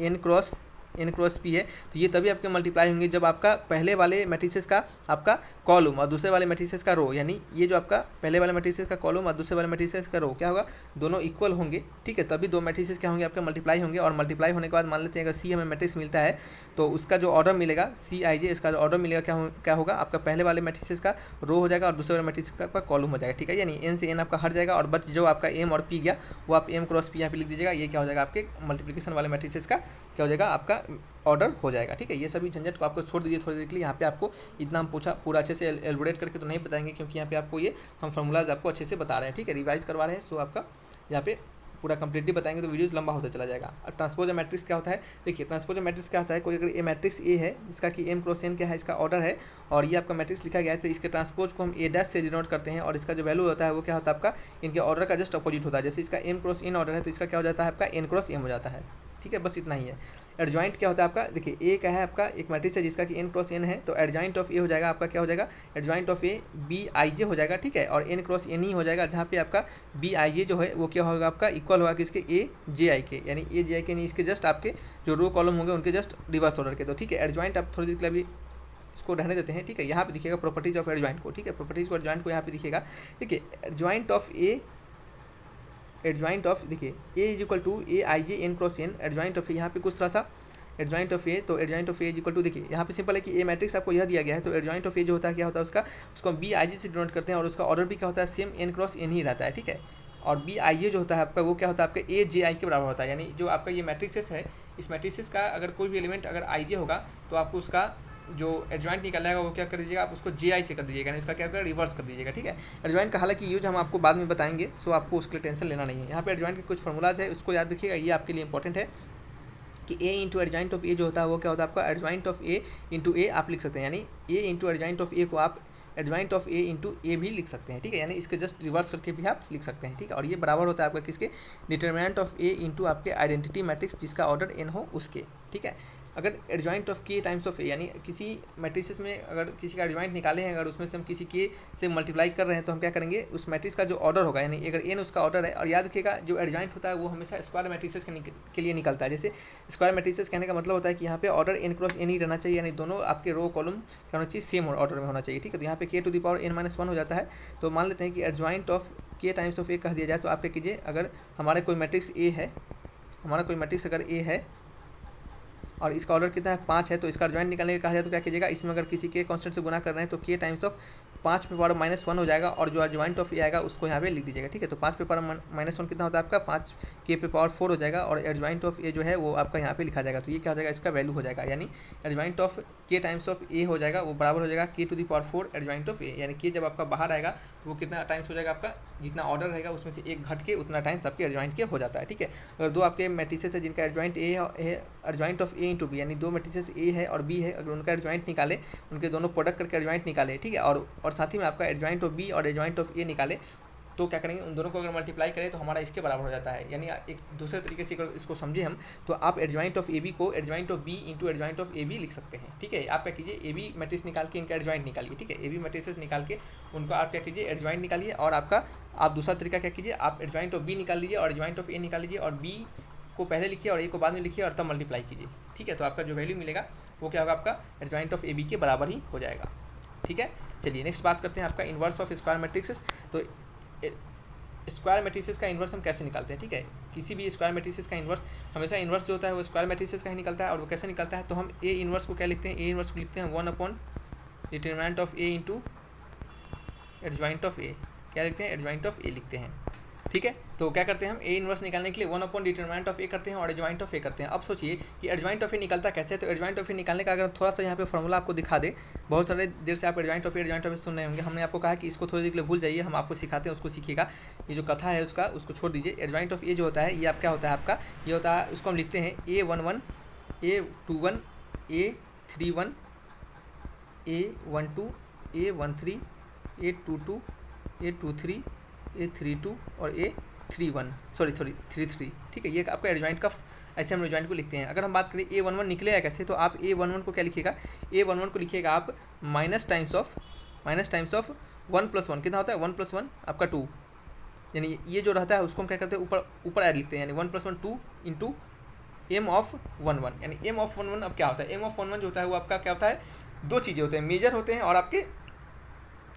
एन क्रॉस पी है, तो ये तभी आपके मल्टीप्लाई होंगे जब आपका पहले वाले मैट्रिसेस का आपका कॉलम और दूसरे वाले मैट्रिसेस का रो, यानी ये जो आपका पहले वाले मैट्रिसेस का कॉलम और दूसरे वाले मैट्रिसेस का रो क्या होगा दोनों इक्वल होंगे, ठीक है। तभी दो मैट्रिसेस क्या होंगे आपके मल्टीप्लाई होंगे, और मल्टीप्लाई होने के बाद मान लेते हैं अगर सी हमें मैट्रिक्स मिलता है तो उसका जो ऑर्डर मिलेगा सी आई जे, इसका जो ऑर्डर मिलेगा क्या होगा आपका पहले वाले मैट्रिसेस का रो हो जाएगा और दूसरे वाले मैट्रिसेस का आपका कॉलम हो जाएगा, ठीक है। यानी एन से एन आपका हट जाएगा और बच जो आपका एम और पी गया वो आप एम क्रॉस पी यहाँ पे लिख दीजिएगा। ये क्या हो जाएगा आपके मल्टीप्लिकेशन वाले मैट्रिसेस का क्या हो जाएगा आपका ऑर्डर हो जाएगा, ठीक है। ये सभी झंझट को आपको छोड़ दीजिए थोड़ी देर के लिए। यहाँ पे आपको इतना हम पूरा अच्छे से एलबोरेट करके तो नहीं बताएंगे क्योंकि यहाँ पे आपको ये हम फॉर्मूलाज आपको अच्छे से बता रहे हैं, ठीक है, रिवाइज करवा रहे हैं। सो आपका यहाँ पे पूरा कंप्लीटली बताएंगे तो वीडियोस लंबा होता चला जाएगा। अब ट्रांसपोज मैट्रिक्स क्या होता है, देखिए ट्रांसपोज मैट्रिक्स क्या होता है, कोई अगर ए मैट्रिक्स ए है जिसका कि एम क्रॉस एन क्या है इसका ऑर्डर है और ये आपका मैट्रिक्स लिखा गया है, तो इसके ट्रांसपोज को हम ए डैश से डिनोट करते हैं और इसका जो वैल्यू होता है वो क्या होता है आपका इनके ऑर्डर का जस्ट अपोजिट होता है। जैसे इसका एम क्रॉस एन ऑर्डर है तो इसका क्या हो जाता है आपका एन क्रॉस एम हो जाता है, ठीक है, बस इतना ही है। एडजॉइंट क्या होता है आपका, देखिए ए क्या है आपका एक मैट्रिक्स है जिसका कि एन क्रॉस एन है, तो एडजॉइंट ऑफ ए हो जाएगा आपका क्या हो जाएगा adjoint of A b I j हो जाएगा, ठीक है, और एन क्रॉस एन ही हो जाएगा जहाँ पे आपका बी आई जे जो है वो क्या होगा आपका इक्वल होगा किसके ए जे आई के, यानी ए जे आई के यानी इसके जस्ट आपके जो रो कॉलम होंगे उनके जस्ट रिवर्स ऑर्डर के। तो ठीक है, एडजॉइंट आप थोड़ी देर के लिए अभी इसको रहने देते हैं, ठीक है। यहाँ पे दिखेगा प्रॉपर्टीज ऑफ एडजॉइंट को, ठीक है, प्रॉपर्टीज ऑफ एडजॉइंट को यहाँ पे दिखेगा, ठीक है। Adjoint of a adjoint of देखिए a is equal to a I J N cross n, adjoint of a यहाँ पे कुछ थोड़ा सा एडजॉइंट ऑफ ए, तो adjoint of a is equal to देखिए यहाँ पे सिंपल है कि ए मैट्रिक्स आपको यह दिया गया है, तो एडजॉइंट ऑफ ए जो होता है क्या होता है उसको हम बी आई जे से डिनोट करते हैं और उसका ऑर्डर भी क्या होता है सेम एन क्रॉस एन ही रहता है, ठीक है। और बी आई जे जो होता है आपका वो क्या होता है आपका ए जे आई के बराबर होता है। यानी जो आपका ये मैट्रिक्सेस है, इस मैट्रिक्सेस का अगर कोई भी एलिमेंट अगर आई जे होगा तो आपको उसका जो एडजॉइंट निकल जाएगा वो क्या कर दीजिएगा, आप उसको जे आई से कर दीजिएगा, यानी उसका क्या कर रिवर्स कर दीजिएगा, ठीक है। एडजॉइंट का हालांकि यूज हम आपको बाद में बताएंगे, सो आपको उसके लिए टेंशन लेना नहीं है। यहाँ पे एडजॉइंट के कुछ फॉर्मूलाज है, उसको याद रखिएगा, ये आपके लिए इंपॉर्टेंट है कि ए इंटू एडजॉइंट ऑफ ए जो होता है वो क्या होता है आपका एडजॉइंट ऑफ ए इंटू ए आप लिख सकते हैं, यानी ए इंटू एडजॉइंट ऑफ ए को आप एडजॉइंट ऑफ ए इंटू ए भी लिख सकते हैं, ठीक है। यानी इसके जस्ट रिवर्स करके भी आप लिख सकते हैं, ठीक है। और ये बराबर होता है आपका किसके, डिटरमिनेंट ऑफ ए इंटू आपके आइडेंटिटी मैट्रिक्स जिसका ऑर्डर एन हो उसके, ठीक है। अगर एडजॉइंट ऑफ के टाइम्स ऑफ ए, यानी किसी मैट्रिसेस में अगर किसी का एडजॉइंट निकाले हैं, अगर उसमें से हम किसी के से मल्टीप्लाई कर रहे हैं तो हम क्या करेंगे, उस मैट्रिक्स का जो ऑर्डर होगा, यानी अगर एन उसका ऑर्डर है, और याद रखिएगा जो एडजॉइंट होता है वो हमेशा स्क्वायर मैट्रिसेस के लिए निकलता है। जैसे स्क्वायर मैट्रिसेस कहने का मतलब होता है कि यहाँ पे ऑर्डर एन क्रॉस एन ही रहना चाहिए, यानी दोनों आपके रो कॉलम क्या होना चाहिए, सेम ऑर्डर में होना चाहिए, ठीक है। तो यहाँ पे K to the power N minus one हो जाता है। तो मान लेते हैं कि एडजॉइंट ऑफ के टाइम्स ऑफ ए कह दिया जाए, तो आप क्या कीजिए, अगर हमारा कोई मैट्रिक्स ए है, हमारा कोई मैट्रिक्स अगर ए है और इसका ऑर्डर कितना है 5 है, तो इसका एडजॉइंट निकालने का कहा जाए तो क्या कीजिएगा, इसमें अगर किसी के कांस्टेंट से गुना कर रहे हैं तो के टाइम्स ऑफ 5 पे पावर माइनस वन हो जाएगा, और जो एडजॉइंट ऑफ ए आएगा उसको यहाँ पे लिख दीजिएगा, ठीक है। तो 5 पे पावर माइनस वन कितना होता है आपका 5 के पे पावर 4 हो जाएगा, और एडजॉइंट ऑफ ए जो है वो आपका यहाँ पे लिखा जाएगा। तो ये क्या हो जाएगा, इसका वैल्यू हो जाएगा, यानी एडजॉइंट ऑफ के टाइम्स ऑफ ए हो जाएगा, वो बराबर हो जाएगा k to the power 4 adjoint of a, यानी के जब आपका बाहर आएगा तो वो कितना टाइम्स हो जाएगा, आपका जितना ऑर्डर रहेगा उसमें से एक घट के उतना टाइम्स आपके एडजॉइंट के हो जाता है, ठीक है। अगर दो आपके मैट्रिसेस है जिनका एडजॉइंट ए है, adjoint of A into B, यानी दो मैट्रिसेस ए है और बी है, अगर उनका एडजॉइंट निकाले, उनके दोनों प्रोडक्ट करके एडजॉइंट निकाले, ठीक है, और साथ ही में आपका एडजॉइंट ऑफ बी और एडजॉइंट ऑफ ए निकाले, तो क्या करेंगे, उन दोनों को अगर मल्टीप्लाई करें तो हमारा इसके बराबर हो जाता है। यानी एक दूसरे तरीके से अगर इसको समझे हम, तो आप एडजॉइंट ऑफ ए बी को adjoint of B into adjoint of A B लिख सकते हैं, ठीक है। आप क्या कीजिए, ए बी मैट्रिक्स निकाल के इनका एडजॉइंट निकालिए, ठीक है। ए बी मैट्रिसेस निकाल के उनका आप क्या कीजिए, एडजॉइंट निकालिए, और आपका आप दूसरा तरीका क्या कीजिए, आप एडजॉइंट ऑफ बी निकाल लीजिए और एडजॉइंट ऑफ ए निकाल लीजिए, और बी को पहले लिखिए और ए को बाद में लिखिए और तब मल्टीप्लाई कीजिए, ठीक है। तो आपका जो वैल्यू मिलेगा वो क्या होगा, आपका एडजॉइंट ऑफ ए बी के बराबर ही हो जाएगा, ठीक है। चलिए नेक्स्ट बात करते हैं आपका इन्वर्स ऑफ स्क्वायर मैट्रिक्सेस। तो स्क्वायर मैट्रिसेस का इन्वर्स हम कैसे निकालते हैं, ठीक है। किसी भी स्क्वायर मैट्रिसेस का इन्वर्स हमेशा इन्वर्स जो होता है वो स्क्वायर मैट्रिसेस का ही निकलता है, और वो कैसे निकलता है, तो हम ए इन्वर्स को क्या लिखते हैं, ए इन्वर्स को लिखते हैं 1 upon determinant of A into adjoint of a, क्या लिखते हैं, एडजॉइंट ऑफ ए लिखते हैं, ठीक है। तो क्या करते हैं हम, ए इन्वर्स निकालने के लिए 1 अपॉन डिटरमिनेंट ऑफ ए करते हैं और एडजॉइंट ऑफ ए करते हैं। अब सोचिए कि एडजॉइंट ऑफ ए निकलता कैसे है, तो एडजॉइंट ऑफ ए निकालने का अगर थोड़ा सा यहाँ पे फॉर्मूला आपको दिखा दे, बहुत सारे देर से आप एडजॉइंट ऑफ ए सुन रहे होंगे, हमने आपको कहा कि इसको थोड़ी देर के लिए भूल जाइए, हम आपको सिखाते हैं उसको सीखिएगा, ये जो कथा है उसको छोड़ दीजिए। एडजॉइंट ऑफ ए जो होता है ये आप क्या होता है आपका, ये होता है, उसको हम लिखते हैं A11 A21 A31 A12 A13 A22 A23 A32 और A31 33, ठीक है। ये आपका एडजॉइंट का ऐसे हम एडजॉइंट को लिखते हैं। अगर हम बात करें A11 निकलेगा कैसे, तो आप A11 को क्या लिखिएगा, A11 को लिखिएगा आप माइनस टाइम्स ऑफ 1 + 1 कितना होता है, 1 + 1 आपका 2, यानी ये जो रहता है उसको हम क्या करते हैं ऊपर ऐड लिखते हैं, यानी 1 + 1 2 इंटू एम ऑफ 11, यानी एम ऑफ 11 अब क्या होता है, एम ऑफ 11 जो होता है वो आपका क्या होता है, दो चीज़ें होते हैं, मेजर होते हैं और आपके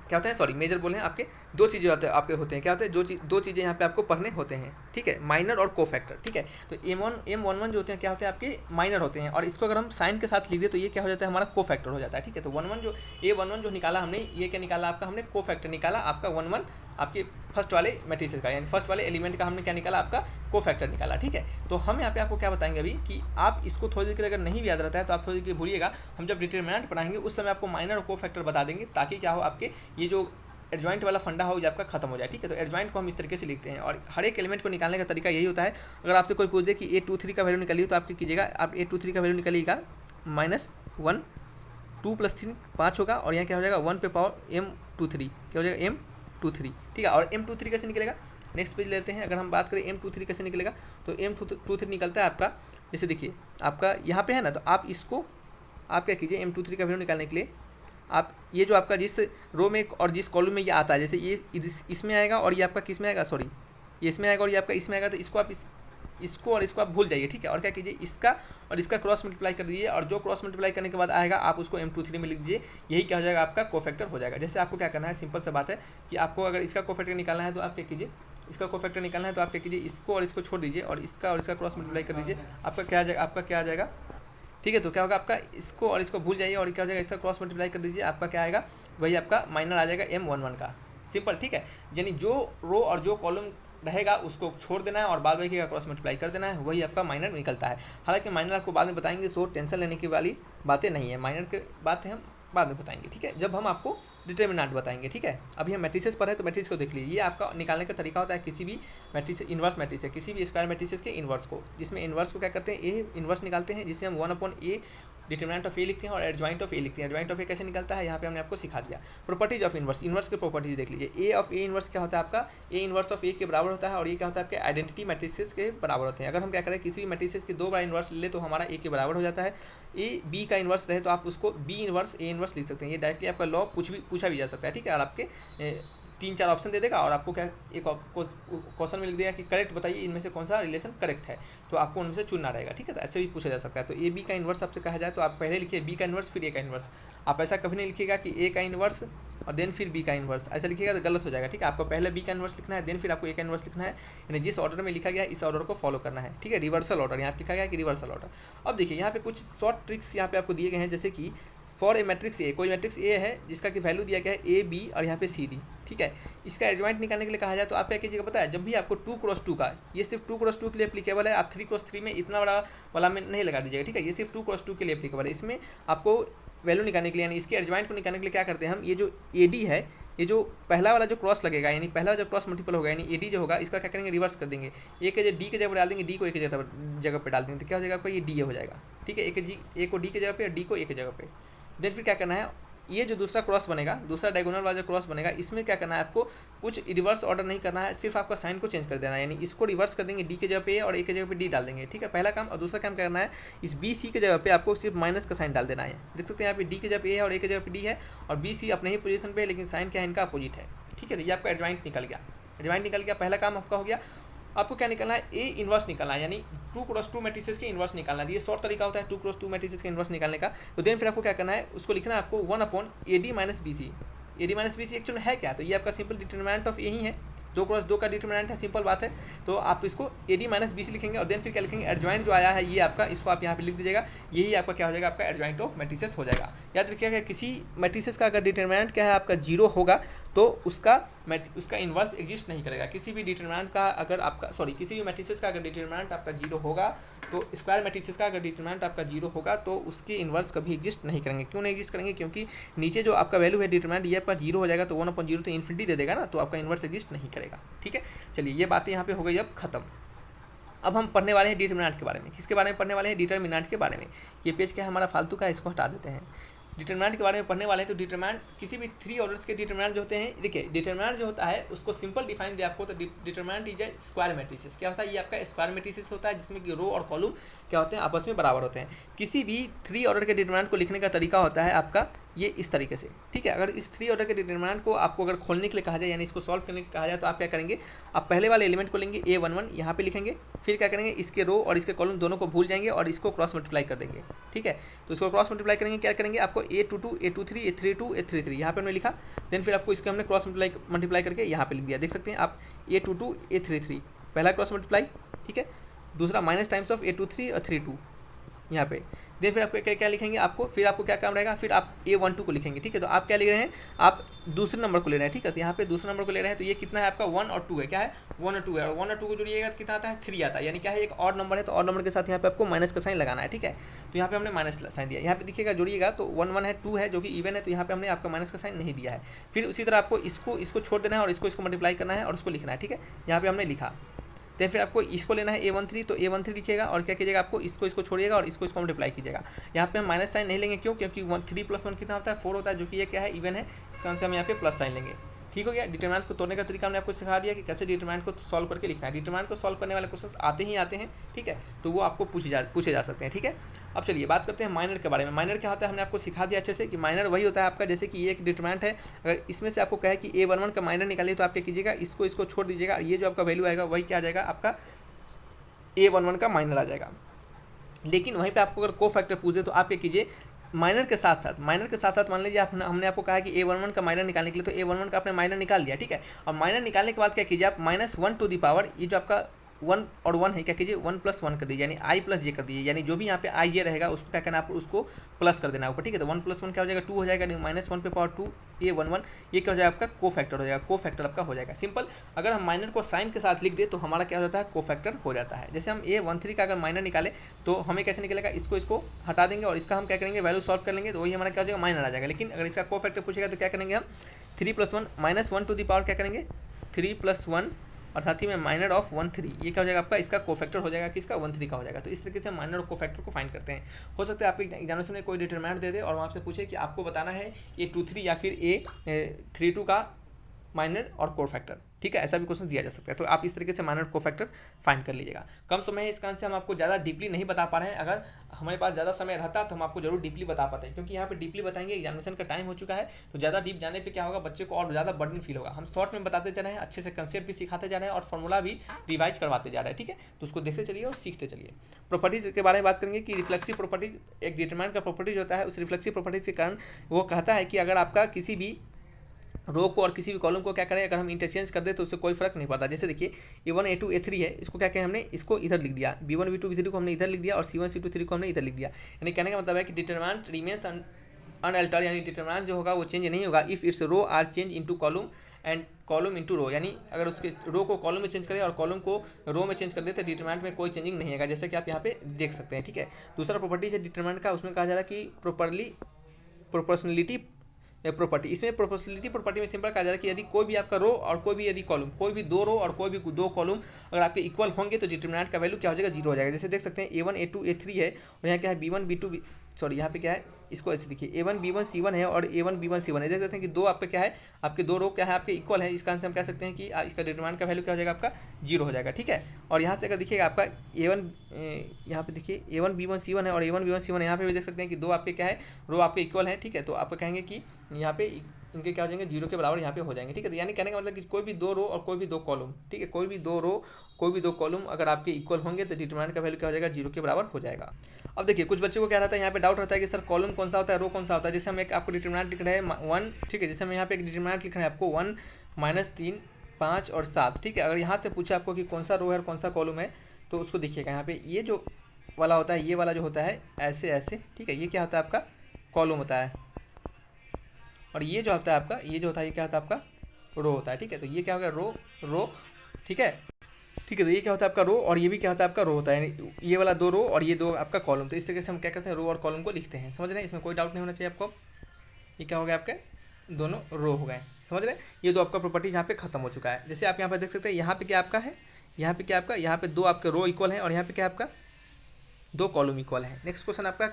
क्या होते हैं, सॉरी मेजर बोले हैं, आपके दो चीज़ें आपके होते हैं, क्या होते हैं, दो चीज़ें यहाँ पे आपको पढ़ने होते हैं, ठीक है, माइनर और कोफैक्टर, ठीक है। तो M11 जो होते हैं क्या होते हैं, आपके माइनर होते हैं, और इसको अगर हम साइन के साथ लिख दे तो ये क्या हो जाता है, हमारा कोफैक्टर हो जाता है, ठीक है। तो 11 जो A11 जो निकाला हमने, ये क्या निकाला आपका, हमने कोफैक्टर निकाला आपका 11 आपके फर्स्ट वाले मैट्रिसेस का, यानी फर्स्ट वाले एलिमेंट का हमने क्या निकाला, आपका कोफैक्टर निकाला, ठीक है। तो हम यहाँ पे आपको क्या बताएंगे अभी कि आप इसको थोड़ी देर के लिए अगर नहीं भी याद रहता है तो आप थोड़ी देर के लिए भूलिएगा, हम जब डिटरमिनेंट पढ़ाएंगे उस समय आपको माइनर और कोफैक्टर बता देंगे, ताकि क्या हो, आपके ये जो एडजॉइंट वाला फंडा हो जो आपका खत्म हो जाए, ठीक है। तो एडजॉइंट को हम इस तरीके से लिखते हैं, और हर एक एलिमेंट को निकालने का तरीका यही होता है। अगर आपसे कोई पूछ दे कि A23 का वैल्यू निकालिए, तो आप क्या कीजिएगा, आप A23 का वैल्यू निकालिएगा -1 2 + 3 5 होगा, और यहाँ क्या हो जाएगा 1 पे पावर M23 क्या हो जाएगा M23, ठीक है। और M23 कैसे निकलेगा, नेक्स्ट पेज लेते हैं। अगर हम बात करें M23 कैसे निकलेगा, तो M23 निकलता है आपका, जैसे देखिए आपका यहाँ पे है ना, तो आप इसको आप क्या कीजिए, M23 का वैल्यू निकालने के लिए आप ये जो आपका जिस रो में और जिस कॉलम में ये आता है, जैसे ये इसमें आएगा और ये आपका किस में आएगा, सॉरी ये इसमें आएगा और ये आपका इसमें आएगा, तो इसको आप इसको और इसको आप भूल जाइए, ठीक है। और क्या कीजिए, इसका और इसका क्रॉस मल्टीप्लाई कर दीजिए, और जो क्रॉस मल्टीप्लाई करने के बाद आएगा आप उसको M23 में लिख दीजिए, यही क्या हो जाएगा, आपका कोफैक्टर हो जाएगा। जैसे आपको क्या करना है, सिंपल सा बात है कि आपको अगर इसका कोफैक्टर निकालना है तो आप क्या कीजिए, इसका कोफैक्टर निकालना है तो आप क्या कीजिए, इसको और इसको छोड़ दीजिए और इसका क्रॉस मल्टीप्लाई कर दीजिए, आपका क्या आ जाएगा, ठीक है। तो क्या होगा, आपका इसको और इसको भूल जाइए और क्या हो जाएगा, इसका क्रॉस मल्टीप्लाई कर दीजिए, आपका क्या आएगा, वही आपका माइनर आ जाएगा M11 का, सिंपल, ठीक है। यानी जो रो और जो कॉलम रहेगा उसको छोड़ देना है और बाद बाकी का क्रॉस मल्टीप्लाई कर देना है, वही आपका माइनर निकलता है। हालांकि माइनर आपको बाद में बताएंगे, सो टेंशन लेने की वाली बातें नहीं है, माइनर की बातें हम बाद में बताएंगे, ठीक है, जब हम आपको डिटर्मिनेंट बताएंगे, ठीक है। अभी हम मैट्रिसेस पर है तो मैट्रिक्स को देख लीजिए। ये आपका निकालने का तरीका होता है किसी भी मैट्रिक्स, इन्वर्स मैट्रिक्स है, किसी भी स्क्वायर मैट्रिसेस के इन्वर्स को, जिसमें इन्वर्स को क्या करते हैं, ए इन्वर्स निकालते हैं, जिसे हम 1/a डिटरमिनेंट ऑफ ए लिखते हैं और एडजॉइंट ऑफ ए लिखते हैं। एडजॉइंट ऑफ ए कैसे निकलता है यहाँ पे हमने आपको सिखा दिया। प्रॉपर्टीज ऑफ इन्वर्स, इन्वर्स के प्रॉपर्टीज देख लीजिए। ए ऑफ ए इन्वर्स क्या होता है आपका, ए इन्वर्स ऑफ ए के बराबर होता है और ये क्या होता है आपके आइडेंटिटी मैट्रिसेस के बराबर होते हैं। अगर हम क्या करें किसी भी मैट्रिसेस के 2 बार इन्वर्स ले तो हमारा ए के बराबर हो जाता है। ए बी का इन्वर्स रहे तो आप उसको बी इन्वर्स ए इन्वर्स लिख सकते हैं। ये डायरेक्टली आपका लॉ पूछा भी जा सकता है, ठीक है। और आपके 3-4 ऑप्शन दे देगा और आपको क्या एक क्वेश्चन में लिख देगा कि करेक्ट बताइए इनमें से कौन सा रिलेशन करेक्ट है, तो आपको उनमें से चुनना रहेगा, ठीक है। तो ऐसे भी पूछा जा सकता है। तो ए बी का इन्वर्स आपसे कहा जाए तो आप पहले लिखिए बी का इन्वर्स फिर ए का इन्वर्स। आप ऐसा कभी नहीं लिखिएगा कि ए का इन्वर्स और देन फिर बी का इन्वर्स, ऐसा लिखिएगा तो गलत हो जाएगा, ठीक है। आपको पहले बी का इन्वर्स लिखना है, देन फिर आपको ए का इन्वर्स लिखना है, यानी जिस ऑर्डर में लिखा गया है इस ऑर्डर को फॉलो करना है, ठीक है। रिवर्सल ऑर्डर यहाँ पे लिखा गया है कि रिवर्सल ऑर्डर। अब देखिए यहाँ पे कुछ शॉर्ट ट्रिक्स यहाँ पे आपको दिए गए हैं, जैसे कि फॉर ए मैट्रिक्स ए, कोई मैट्रिक्स ए है जिसका कि वैल्यू दिया गया है ए बी और यहाँ पे सी डी, ठीक है। इसका एडजॉइंट निकालने के लिए कहा जाए तो आप क्या कीजिएगा पता है, जब भी आपको 2x2 का, ये सिर्फ 2x2 के लिए एप्लीकेबल है, आप 3x3 में इतना बड़ा वाला में नहीं लगा दीजिएगा, ठीक है। ये सिर्फ 2x2 के लिए एप्लीकेबल है। इसमें आपको वैल्यू निकालने के लिए यानी इसके एडजॉइंट को निकालने के लिए क्या करते हैं हम, ये जो ए डी है, ये जो पहला वाला जो क्रॉस लगेगा यानी पहला जो क्रॉस मल्टीपल होगा यानी ए डी जो होगा, इसका क्या करेंगे रिवर्स कर देंगे। ए के डी के जगह पर डाल देंगे, डी को ए की जगह पर डाल देंगे, तो क्या हो जाएगा आपका ये डी हो जाएगा, ठीक है। ए को डी के जगह पे और डी को ए की जगह पे। देन फिर क्या करना है, ये जो दूसरा क्रॉस बनेगा, दूसरा डायगोनल वाला जो क्रॉस बनेगा, इसमें क्या करना है आपको कुछ रिवर्स ऑर्डर नहीं करना है, सिर्फ आपका साइन को चेंज कर देना है। यानी इसको रिवर्स कर देंगे, डी के जगह पे और ए के जगह पे डी डाल देंगे, ठीक है, पहला काम। और दूसरा काम करना है, इस बी सी के जगह पे आपको सिर्फ माइनस का साइन डाल देना है। देख सकते हैं यहाँ पे डी के जगह पे ए है और ए के जगह पे डी है और बी सी अपने ही पोजीशन पे है, लेकिन साइन क्या है इनका अपोजिट है, ठीक है। तो ये आपका एडजॉइंट निकल गया, एडजॉइंट निकल गया, पहला काम आपका हो गया। आपको क्या निकालना है, ए इन्वर्स निकालना है, यानी 2x2 मैट्रिसेस के इन्वर्स निकालना है। ये शॉर्ट तरीका होता है 2x2 मैट्रिसेस के इन्वर्स निकालने का। तो देन फिर आपको क्या करना है, उसको लिखना है आपको 1/AD - BC। AD - BC actually है क्या, तो ये आपका सिंपल डिटरमिनेंट ऑफ ए ही है, 2x2 का डिटरमिनेंट है, सिंपल बात है। तो आप इसको AD - BC लिखेंगे और देन फिर क्या लिखेंगे, एडजॉइंट जो आया है ये आपका, इसको आप यहाँ पे लिख दीजिएगा, यही आपका क्या हो जाएगा, आपका एडजॉइंट ऑफ मैट्रिसेस हो जाएगा। याद रखिएगा किसी मैट्रिसेस का अगर डिटरमिनेंट क्या है आपका 0 होगा तो उसका इन्वर्स एग्जिस्ट नहीं करेगा। किसी भी डिटरमिनेंट का अगर आपका किसी भी मैट्रिसेस का अगर डिटरमिनेंट आपका 0 होगा तो स्क्वायर मैट्रिसेस का अगर डिटरमिनेंट आपका 0 होगा तो उसके इन्वर्स कभी एग्जिस्ट नहीं करेंगे। क्यों नहीं एग्जिस्ट करेंगे, क्योंकि नीचे जो आपका वैल्यू है डिटरमिनेंट ये आपका 0 हो जाएगा, तो 1/0 तो इन्फिनिटी दे देगा ना, तो आपका इन्वर्स एग्जिस्ट नहीं करेगा, ठीक है। चलिए ये बातें यहाँ पे हो गई अब खत्म। अब हम पढ़ने वाले हैं डिटरमिनेंट के बारे में। किसके बारे में पढ़ने वाले हैं, डिटरमिनेंट के बारे में। ये पेज क्या है हमारा फालतू का, इसको हटा देते हैं। डिटरमिनेंट के बारे में पढ़ने वाले हैं। तो डिटरमिनेंट किसी भी 3 ऑर्डर्स के डिटरमिनेंट जो होते हैं, देखिए डिटरमिनेंट जो होता है उसको सिंपल डिफाइन दिया आपको, तो determinant is a square matrices. क्या होता है, ये आपका स्क्वायर मैट्रिसेस होता है जिसमें कि रो और कॉलम क्या होते हैं, आपस में बराबर होते हैं। किसी भी 3 ऑर्डर के डिटरमिनेंट को लिखने का तरीका होता है आपका ये इस तरीके से, ठीक है। अगर इस 3 ऑर्डर के डिटरमिनेंट को आपको अगर खोलने के लिए कहा जाए, यानी इसको सॉल्व करने के लिए कहा जाए, तो आप क्या करेंगे, आप पहले वाले एलिमेंट को लेंगे A11 यहाँ पे लिखेंगे, फिर क्या करेंगे, इसके रो और इसके कॉलम दोनों को भूल जाएंगे और इसको क्रॉस मल्टीप्लाई कर देंगे, ठीक है। तो इसको क्रॉस मल्टीप्लाई करेंगे, क्या करेंगे, आपको A22 A23 A32 A33 यहाँ पे हमने लिखा, देन फिर आपको इसके हमने क्रॉस मल्टीप्लाई करके यहाँ पे लिख दिया। देख सकते हैं आप A22 A33 पहला क्रॉस मल्टीप्लाई, ठीक है, दूसरा माइनस टाइम्स ऑफ A23 और 32 यहाँ पे। देन फिर आपको क्या लिखेंगे, फिर आपको क्या काम रहेगा, फिर आप A12 को लिखेंगे, ठीक है। तो आप क्या लिख रहे हैं, आप दूसरे नंबर को ले रहे हैं, ठीक है। तो यहाँ पे दूसरे नंबर को ले रहे हैं, तो ये कितना है आपका 1 और 2 है, क्या है 1 और 2 है, और 1 और 2 को जोड़िएगा तो कितना आता है 3 आता है, यानी क्या है एक ऑड नंबर है, तो ऑड नंबर के साथ यहाँ पे आपको माइनस का साइन लगाना है, ठीक है। तो यहाँ पे हमने माइनस साइन दिया, यहाँ पे देखिएगा जोड़िएगा तो 1 1 है, 2 है जो कि इवन है, तो यहाँ पे हमने आपका माइनस का साइन नहीं दिया है। फिर उसी तरह आपको इसको छोड़ देना है और इसको मल्टीप्लाई करना है और उसको लिखना है, ठीक है। यहाँ पे हमने लिखा, देन फिर आपको इसको लेना है A13, तो A13 लिखिएगा और क्या कीजिएगा, आपको इसको छोड़िएगा और इसको मल्टीप्लाई कीजिएगा। यहाँ पे हम माइनस साइन नहीं लेंगे, क्यों, क्योंकि 3 + 1 कितना होता है 4 होता है, जो कि ये क्या है इवन है, इसका आंसर हम यहाँ पे प्लस साइन लेंगे, ठीक हो गया। डिटरमिनेंट को तोड़ने का तरीका हमने आपको सिखा दिया कि कैसे डिटरमिनेंट को सॉल्व करके लिखना है। डिटरमिनेंट को सॉल्व करने वाले क्वेश्चन आते हैं, ठीक है, तो वो आपको पूछे जा सकते हैं, ठीक है। अब चलिए बात करते हैं माइनर के बारे में। माइनर क्या होता है, हमने आपको सिखा दिया अच्छे से कि माइनर वही होता है आपका, जैसे कि ये एक डिटरमिनेंट है, अगर इसमें से आपको कहे कि A11 का माइनर निकालिए तो आप क्या कीजिएगा, इसको छोड़ दीजिएगा, ये जो आपका वैल्यू आएगा वही क्या आ जाएगा, आपका A11 का माइनर आ जाएगा। लेकिन वहीं पे आपको अगर को फैक्टर पूछे तो आप क्या कीजिए, माइनर के साथ साथ मान लीजिए हमने आपको कहा कि A11 का माइनर निकालने के लिए, तो A11 का आपने माइनर निकाल दिया, ठीक है। और माइनर निकालने के बाद क्या कीजिए आप -1 टू द पावर, ये जो आपका वन और वन है, क्या कीजिए 1+1 कर दीजिए, यानी आई प्लस जे कर दीजिए, यानी जो भी यहाँ पे आई जे रहेगा उसको क्या करना है, आपको उसको प्लस कर देना है ऊपर, ठीक है। तो 1+1 क्या हो जाएगा 2 हो जाएगा, -1 पे पावर 2 ये 1 ये क्या हो जाएगा आपका को फैक्टर हो जाएगा, को फैक्टर आपका हो जाएगा। सिंपल अगर हम माइनर को साइन के साथ लिख दे तो हमारा क्या हो जाता है, को फैक्टर हो जाता है। जैसे हम A13 का अगर माइनर निकाले तो हमें कैसे निकलेगा, इसको हटा देंगे और इसका हम क्या करेंगे वैल्यू सॉल्व कर लेंगे, तो वही हमारा क्या हो जाएगा माइनर आ जाएगा। लेकिन अगर इसका को फैक्टर पूछेगा तो क्या करेंगे हम 3+1 -1 टू द पावर क्या करेंगे 3+1 और साथ ही में माइनर ऑफ 1/3, ये क्या हो जाएगा आपका, इसका कोफैक्टर हो जाएगा, किसका 1/3 का हो जाएगा। तो इस तरीके से माइनर और कोफैक्टर को फाइंड करते हैं। हो सकता है आपके एग्जामिनेशन में कोई डिटरमिनेंट दे दे और वहाँ से पूछे कि आपको बताना है A23 या फिर A32 का माइनर और कोर फैक्टर, ठीक है, ऐसा भी क्वेश्चन दिया जा सकता है। तो आप इस तरीके से माइनर को फैक्टर फाइंड कर लीजिएगा। कम समय है इस कारण से हम आपको ज़्यादा डीपली नहीं बता पा रहे हैं, अगर हमारे पास ज़्यादा समय रहता तो हम आपको जरूर डीपली बता पाते हैं, क्योंकि यहाँ पे डीपली बताएंगे एग्जामिनेशन का टाइम हो चुका है, तो ज़्यादा डीप जाने पे क्या होगा, बच्चे को और ज़्यादा बर्डन फील होगा। हम शॉर्ट में बताते जा रहे हैं, अच्छे से कंसेप्ट भी सिखाते जा रहे हैं और फॉर्मूला भी रिवाइज करवाते जा रहे हैं, ठीक है। तो उसको देखते चलिए और सीखते चलिए। प्रॉपर्टीज के बारे में बात करेंगे कि रिफ्लेक्सिव प्रॉपर्टीज एक डिटरमिनेंट का प्रॉपर्टीज होता है, उस रिफ्लेक्सिव प्रॉपर्टीज के कारण वो कहता है कि अगर आपका किसी भी रो को और किसी भी कॉलम को क्या करें, अगर हम इंटरचेंज कर दे तो उससे कोई फर्क नहीं पड़ता। जैसे देखिए A1 A2 A3 है, इसको क्या करें हमने, इसको इधर लिख दिया, B1 B2 B3 को हमने इधर लिख दिया और C1 C2 C3 को हमने इधर लिख दिया। यानी कहने का मतलब है कि डिटरमिनेंट रिमेन्स अनअल्टर्ड, यानी डिटरमिनेंट जो होगा वो चेंज नहीं होगा if its row are change into column and column into row, यानी अगर उसके रो को कॉलम में चेंज करें और कॉलम को रो में चेंज कर दे तो डिटरमिनेंट में कोई चेंजिंग नहीं आएगा, जैसे कि आप यहाँ पे देख सकते हैं, ठीक है। दूसरा प्रॉपर्टी है डिटरमिनेंट का, उसमें कहा जा रहा है कि प्रोपोर्शनलिटी प्रॉपर्टी। इसमें प्रोपोर्शनलिटी प्रॉपर्टी में सिंपल कहा जा रहा है कि यदि कोई भी आपका रो और कोई भी यदि कॉलम, कोई भी दो रो और कोई भी दो कॉलम अगर आपके इक्वल होंगे तो डिटरमिनेंट का वैल्यू क्या हो जाएगा, 0 हो जाएगा। जैसे देख सकते हैं A1 A2 A3 है और यहाँ क्या है B1 B2 सॉरी यहाँ पे क्या है, इसको ऐसे देखिए A1 B1 C1 है और A1 B1 C1 है। देख सकते हैं कि दो आपके क्या है, आपके दो रो क्या है आपके इक्वल है, इस कारण से हम कह सकते हैं कि इसका डिटरमिनेंट का वैल्यू क्या हो जाएगा आपका 0 हो जाएगा, ठीक है। और यहाँ से अगर देखिएगा आपका A1 यहाँ पे देखिए A1 B1 C1 है और A1 B1 C1 है, यहाँ पे भी देख सकते हैं कि दो आपके क्या है रो आपके इक्वल है, ठीक है। तो आप कहेंगे कि यहाँ पे इनके क्या हो जाएंगे 0 के बराबर यहाँ पे हो जाएंगे, ठीक है। तो यानी कहने का मतलब कि कोई भी दो रो और कोई भी दो कॉलम, ठीक है, कोई भी दो रो कोई भी दो कॉलम अगर आपके इक्वल होंगे तो डिटरमिनेंट का वैल्यू क्या हो जाएगा, 0 के बराबर हो जाएगा। अब देखिए कुछ बच्चों को क्या रहता है, यहाँ पे डाउट रहता है कि सर कॉलम कौन सा होता है, रो कौन सा होता है। जैसे हम एक आपको डिटरमिनेंट लिख रहे हैं 1, ठीक है, जैसे हम यहाँ पे एक डिटरमिनेंट लिख रहे हैं आपको 1 -3 5 और 7, ठीक है। अगर यहाँ से पूछे आपको कि कौन सा रो है और कौन सा कॉलम है तो उसको देखिएगा यहाँ पे ये जो वाला होता है, ये वाला जो होता है ऐसे ऐसे, ठीक है, ये क्या होता है आपका कॉलम होता है और ये जो होता है आपका, ये जो होता है ये क्या होता है आपका रो होता है, ठीक है। तो ये क्या होगा रो, ठीक है, ठीक है। तो ये क्या होता है आपका रो और ये भी क्या होता है आपका रो होता है, यानी ये वाला दो रो और ये दो आपका कॉलम। तो इस तरीके से हम क्या करते हैं, रो और कॉलम को लिखते हैं, समझ रहे हैं, इसमें कोई डाउट नहीं होना चाहिए आपको। ये क्या हो गया आपके दोनों रो हो गए, समझ रहे हैं। ये दो आपका प्रॉपर्टी यहाँ पे खत्म हो चुका है। जैसे आप यहाँ पे देख सकते हैं, यहाँ पे क्या आपका है, यहाँ पे क्या आपका, यहाँ पे दो आपके रो इक्वल है और यहाँ पे क्या आपका दो कॉलम इक्वल है। नेक्स्ट क्वेश्चन आपका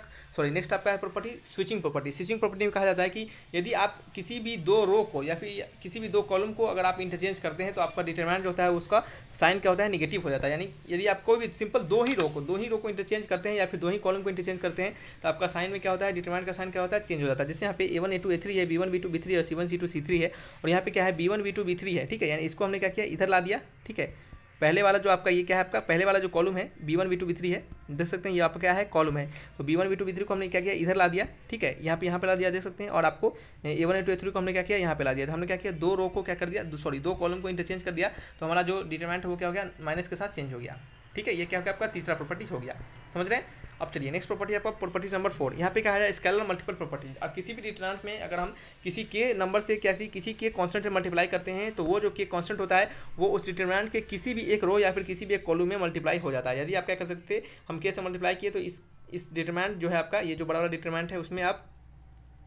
नेक्स्ट आपका है property switching property. Switching property में कहा जाता है कि यदि आप किसी भी दो रो को या फिर किसी भी दो कॉलम को अगर आप इंटरचेंज करते हैं तो आपका डिटरमिनेंट जो होता है उसका साइन क्या होता है, नेगेटिव हो जाता है। यानी यदि आप कोई भी सिंपल दो ही रो को इंटरचेंज करते हैं या फिर दो ही कॉलम को इंटरचेंज करते हैं तो आपका साइन में क्या होता है, डिटरमिनेंट का साइन क्या होता है, चेंज हो जाता है। जैसे यहाँ पे A1 A2 A3 है, B1 B2 B3 और C1 C2 C3 है और यहाँ पे क्या है B1 B2 B3 है, ठीक है। यानी इसको हमने क्या किया, इधर ला दिया, ठीक है। पहले वाला जो आपका ये क्या है, आपका पहले वाला जो कॉलम है B1 B2 B3 है, देख सकते हैं ये आपका क्या है कॉलम है। तो B1 B2 B3 को हमने क्या किया, इधर ला दिया, ठीक है, यहाँ पे ला दिया, देख सकते हैं। और आपको A1 A2 A3 को हमने क्या किया, यहाँ पे ला दिया। तो हमने क्या किया, दो रो को क्या कर दिया, दो कॉलम को इंटरचेंज कर दिया, तो हमारा जो डिटरमिनेंट वो क्या हो गया, माइनस के साथ चेंज हो गया, ठीक है। ये क्या हो गया आपका तीसरा प्रॉपर्टी हो गया, समझ रहे हैं। अब चलिए नेक्स्ट प्रॉपर्टी आपका प्रॉपर्टी नंबर 4। यहाँ पे कहा जाए स्केलर मल्टीपल प्रॉपर्टीज। और किसी भी डिटरमिनेंट में अगर हम किसी के नंबर से किसी के कांस्टेंट से मल्टीप्लाई करते हैं तो वो जो के कांस्टेंट होता है वो उस डिटरमिनेंट के किसी भी एक रो या फिर किसी भी एक कॉलम में मल्टीप्लाई हो जाता है। यदि आप क्या कर सकते हैं, हम के से मल्टीप्लाई किए तो इस डिटरमिनेंट जो है आपका, ये जो बड़ा वाला डिटरमिनेंट है उसमें आप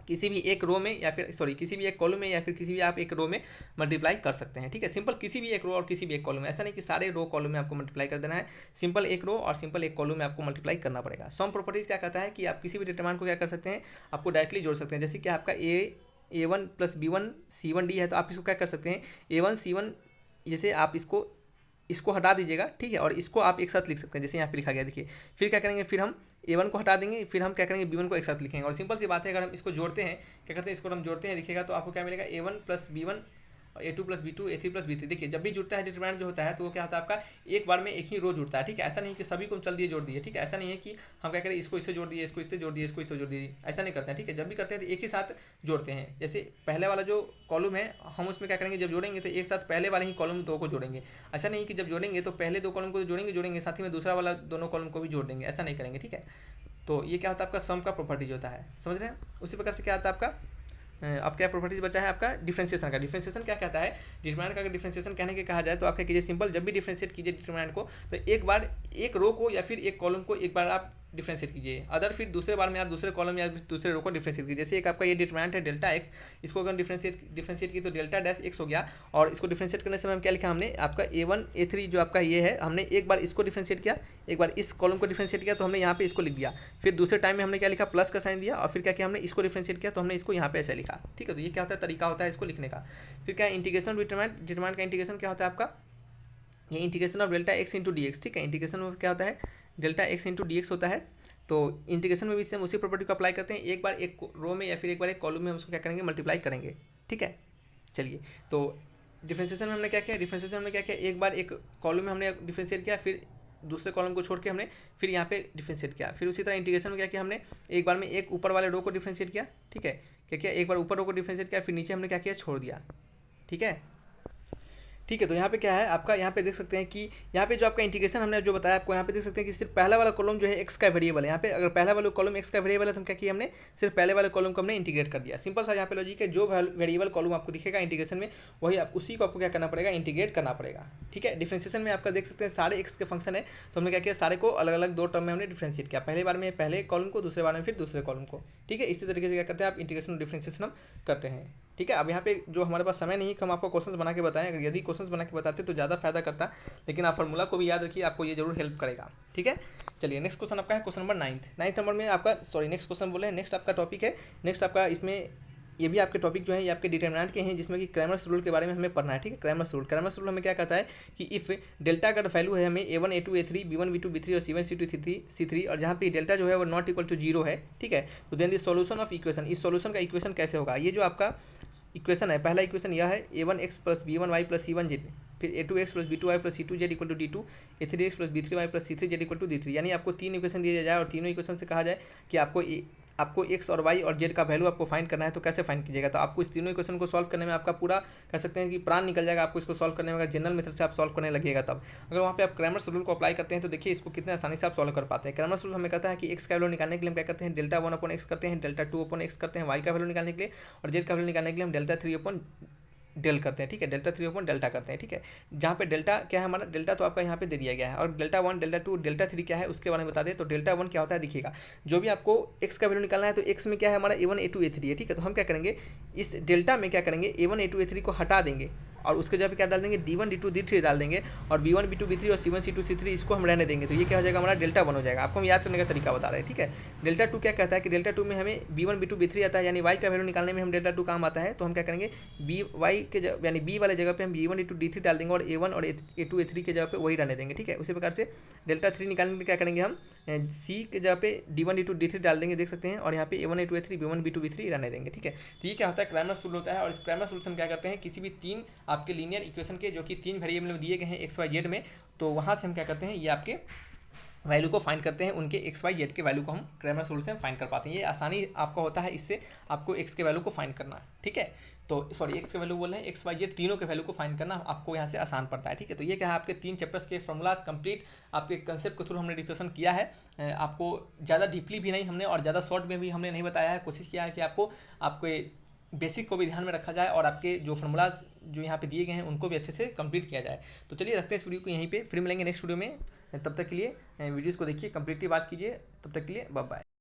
किसी भी एक रो में या फिर किसी भी एक कॉलम में या फिर किसी भी आप एक रो में मल्टीप्लाई कर सकते हैं, ठीक है। सिंपल किसी भी एक रो और किसी भी एक कॉलम में, ऐसा नहीं कि सारे रो कॉलम में आपको मल्टीप्लाई कर देना है, सिंपल एक रो और सिंपल एक कॉलम में आपको मल्टीप्लाई करना पड़ेगा। सम प्रॉपर्टीज क्या कहता है कि आप किसी भी डिटरमिनेंट को क्या कर सकते हैं, आपको डायरेक्टली जोड़ सकते हैं। जैसे कि आपका A1 + B1 C1D है तो आप इसको क्या कर सकते हैं, A1 C1, जैसे आप इसको हटा दीजिएगा, ठीक है, और इसको आप एक साथ लिख सकते हैं जैसे यहाँ पे लिखा गया, देखिए। फिर क्या करेंगे, फिर हम A1 को हटा देंगे, फिर हम क्या करेंगे B1 को एक साथ लिखेंगे। और सिंपल सी बात है, अगर हम इसको जोड़ते हैं, क्या करते हैं, इसको हम जोड़ते हैं, देखिएगा तो आपको क्या मिलेगा, A1 + B1 A2+B2 A3+B3। देखिए जब भी जुड़ता है डिटरमिनेंट जो होता है तो वो क्या होता है आपका एक बार में एक ही रो जुड़ता है, ठीक है। ऐसा नहीं कि सभी को हम चल दिए जोड़ दिए, ठीक है। ऐसा नहीं है कि हम क्या करें इसको इससे जोड़ दिए, इसको इससे जोड़ दिए, इसको इससे जोड़ दिए, ऐसा नहीं करते हैं, ठीक है। जब भी करते हैं तो एक ही साथ जोड़ते हैं। जैसे पहले वाला जो कॉलम है हम उसमें क्या करेंगे, जब जोड़ेंगे तो एक साथ पहले वाले ही कॉलम दो को जोड़ेंगे। ऐसा नहीं कि जब जोड़ेंगे तो पहले दो कॉलम को जोड़ेंगे साथ ही में दूसरा वाला दोनों कॉलम को भी जोड़ देंगे, ऐसा नहीं करेंगे, ठीक है। तो ये क्या होता है आपका सम का प्रॉपर्टीज होता है, समझ रहे हैं। उसी प्रकार से क्या आता है आपका अब क्या प्रॉपर्टीज बचा है आपका डिफरेंशिएशन का। डिफरेंशिएशन क्या कहता है, डिटरमिनेंट का अगर डिफरेंशिएशन कहने के कहा जाए तो आप क्या कीजिए सिंपल, जब भी डिफरेंशिएट कीजिए डिटरमिनेंट को तो एक बार एक रो को या फिर एक कॉलम को एक बार आप डिफरेंशिएट कीजिए, अदर फिर दूसरे बार में आप दूसरे कॉलम या दूसरे रो को डिफरेंशिएट कीजिए। जैसे एक आपका ये डिटरमिनेंट है डेल्टा एक्स, इसको अगर डिफरेंशिएट की तो डेल्टा डैश एक्स हो गया, और इसको डिफरेंशिएट करने से हम क्या लिखा हमने आपका A1 A3 जो आपका ये है, हमने एक बार इसको डिफरेंशिएट किया, एक बार इस कॉलम को डिफरेंशिएट किया तो हमने यहाँ पे इसको लिख दिया, फिर दूसरे टाइम में हमने क्या लिखा प्लस का साइन दिया, और फिर क्या किया हमने इसको डिफरेंशिएट किया तो हमने इसको यहाँ पे ऐसे लिखा, ठीक है। तो ये क्या होता है तरीका होता है इसको लिखने का। फिर क्या इंटीग्रेशन डिटरमिनेंट का इंटीग्रेशन क्या होता है आपका, ये integration of delta x into D x, ठीक है। इंटीग्रेशन में क्या होता है delta x into D x होता है। तो इंटीग्रेशन में भी हम उसी प्रॉपर्टी को अप्लाई करते हैं, एक बार एक रो में या फिर एक बार एक कॉलम में हम उसको क्या करेंगे मल्टीप्लाई करेंगे, ठीक है। चलिए तो डिफरेंशिएशन में हमने क्या किया, डिफरेंशिएशन में हमने क्या किया, एक बार एक कॉलम में हमने डिफरेंशिएट किया, फिर दूसरे कॉलम को छोड़ के हमने फिर यहाँ पे डिफरेंशिएट किया। फिर उसी तरह इंटीग्रेशन में क्या किया हमने एक बार में एक ऊपर वाले रो को डिफरेंशिएट किया, ठीक है। क्या किया एक बार ऊपर रो को डिफरेंशिएट किया, फिर नीचे हमने क्या किया छोड़ दिया, ठीक है। ठीक है, तो यहाँ पे क्या है आपका, यहाँ पे देख सकते हैं कि यहाँ पे जो आपका इंटीग्रेशन हमने जो बताया आपको, यहाँ पे देख सकते हैं कि सिर्फ पहला वाला कॉलम जो है एक्स का वेरिएबल है। यहाँ पे अगर पहला वाला कॉलम एक्स का वेरिएबल है तो हम क्या किया हमने सिर्फ पहले वाले कॉलम को हमने इंटीग्रेट कर दिया। सिंपल सा यहाँ पे लॉजिक है, जो वेरिएबल कॉलम आपको दिखेगा इंटीग्रेशन में वही आप उसी को आपको क्या करना पड़ेगा इंटीग्रेट करना पड़ेगा, ठीक है। डिफरेंशिएशन में आपका देख सकते हैं सारे एक्स के फंक्शन है तो हमने क्या किया सारे को अलग अलग दो टर्म में हमने डिफरेंशिएट किया, पहले बार में पहले कॉलम को, दूसरे बार में फिर दूसरे कॉलम को, ठीक है। इसी तरीके से क्या करते हैं आप इंटीग्रेशन और डिफरेंशिएशन हम करते हैं, ठीक है। अब यहाँ पे जो हमारे पास समय नहीं कि हम आपको क्वेश्चंस बना के बताएं, अगर यदि क्वेश्चंस बना के बताते तो ज़्यादा फायदा करता, लेकिन आप फार्मूला को भी याद रखिए, आपको ये जरूर हेल्प करेगा, ठीक है। चलिए नेक्स्ट क्वेश्चन आपका है क्वेश्चन नंबर 9 नंबर में आपका नेक्स्ट क्वेश्चन बोले नेक्स्ट आपका टॉपिक है, नेक्स्ट आपका इसमें ये भी आपके टॉपिक जो है ये आपके डिटरमिनेंट के हैं, जिसमें कि क्रैमर्स रूल के बारे में हमें पढ़ना है, ठीक है। क्रैमर्स रूल हमें क्या कहता है कि इफ़ डेल्टा का वैल्यू है हमें A1 A2 A3 B1 B2 B3 और C1 C2 C3 और जहाँ पे डेल्टा जो है वो नॉट इक्वल टू 0 है, ठीक है। तो then the solution of equation, इस सॉल्यूशन का इक्वेशन कैसे होगा। ये जो आपका इक्वेशन है, पहला इक्वेशन यह है A1x plus B1y plus C1z, फिर A2x plus B2y plus C2z equal to D2, A3x plus B3y plus C3z equal to D3। यानी आपको तीन इक्वेशन दिया जाए और तीनों इक्वेशन से कहा जाए कि आपको x और y और z का वैल्यू आपको फाइंड करना है, तो कैसे फाइंड कीजिएगा। तो आपको इस तीनों इक्वेशन को सॉल्व करने में आपका पूरा कह सकते हैं कि प्राण निकल जाएगा आपको इसको सॉल्व करने में, अगर जनरल मेथड से आप सॉल्व करने लगेगा तब। अगर वहाँ पे आप क्रैमर्स रूल को अप्लाई करते हैं तो देखिए इसको कितने आसानी से आप सॉल्व कर पाते हैं। क्रैमर्स रूल हमें कहता है कि x का वैल्यू निकालने के लिए हम क्या करते हैं डेल्टा 1/x करते हैं, डेल्टा 2/x करते हैं y का वैल्यू निकालने के लिए, और z का वैल्यू निकालने के लिए हम डेल्टा 3/डेल करते हैं, ठीक है। डेल्टा 3/डेल्टा करते हैं, ठीक है। जहाँ पे डेल्टा क्या है हमारा, डेल्टा तो आपका यहाँ पे दे दिया गया है, और डेल्टा 1 डेल्टा 2 डेल्टा 3 क्या है उसके बारे में बता दें। तो डेल्टा 1 क्या होता है देखिएगा, जो भी आपको x का वैल्यू निकालना है तो x में क्या है हमारा A1 A2 A3 है, ठीक है। तो हम क्या करेंगे इस डेल्टा में क्या करेंगे A1 A2 A3 को हटा देंगे और उसके जगह पे क्या डाल देंगे D1 D2 D3 डाल देंगे, और B1 B2 B3 और C1 C2 C3 इसको हम रहने देंगे। तो ये क्या हो जाएगा हमारा डेल्टा 1 हो जाएगा। आपको हम याद करने का तरीका बता रहे हैं, ठीक है। डेल्टा 2 क्या कहता है कि डेल्टा 2 में हमें B1 B2 B3 आता है, यानी y का वैल्यू निकालने में हम डेल्टा 2 काम आता है। तो हम क्या करेंगे y के यानी b वाले जगह पे हम B1 B2 D3 डाल देंगे और A1 और A2 A3 के जगह पे वही रहने देंगे, ठीक है। उसी प्रकार से डेल्टा 3 निकालने के लिए क्या करेंगे हम c के जगह पे D1 D2 D3 डाल देंगे, देख सकते हैं, और यहाँ पे A1 A2 A3 B1 B2 B3 रहने देंगे, ठीक है। तो ये क्या होता है क्रैमर्स रूल होता है, और इस क्रैमर्स रूल से हम क्या करते हैं किसी भी तीन आपके लीनियर इक्वेशन के जो कि तीन वेरिएबल में दिए गए हैं x y z में, तो वहाँ से हम क्या करते हैं ये आपके वैल्यू को फाइंड करते हैं, उनके x y z के वैल्यू को हम क्रैमर्स रूल से फाइंड कर पाते हैं। ये आसानी आपका होता है इससे आपको x के वैल्यू को फाइंड करना, ठीक है। तो x के वैल्यू बोल रहे हैं x y z तीनों के वैल्यू को फाइंड करना आपको यहाँ से आसान पड़ता है, ठीक है। तो ये क्या है आपके तीन चैप्टर्स के फॉर्मूलाज कंप्लीट आपके कंसेप्ट के थ्रू हमने डिस्कशन किया है। आपको ज़्यादा डीपली भी नहीं हमने और ज़्यादा शॉर्ट में भी हमने नहीं बताया है, कोशिश किया है कि आपके बेसिक को भी ध्यान में रखा जाए और आपके जो फॉर्मूलाज जो यहाँ पे दिए गए हैं उनको भी अच्छे से कंप्लीट किया जाए। तो चलिए रखते हैं इस वीडियो को यहीं पे, फिर मिलेंगे नेक्स्ट वीडियो में। तब तक के लिए वीडियोज़ को देखिए, कंप्लीटली वॉच कीजिए, तब तक के लिए बाय बाय।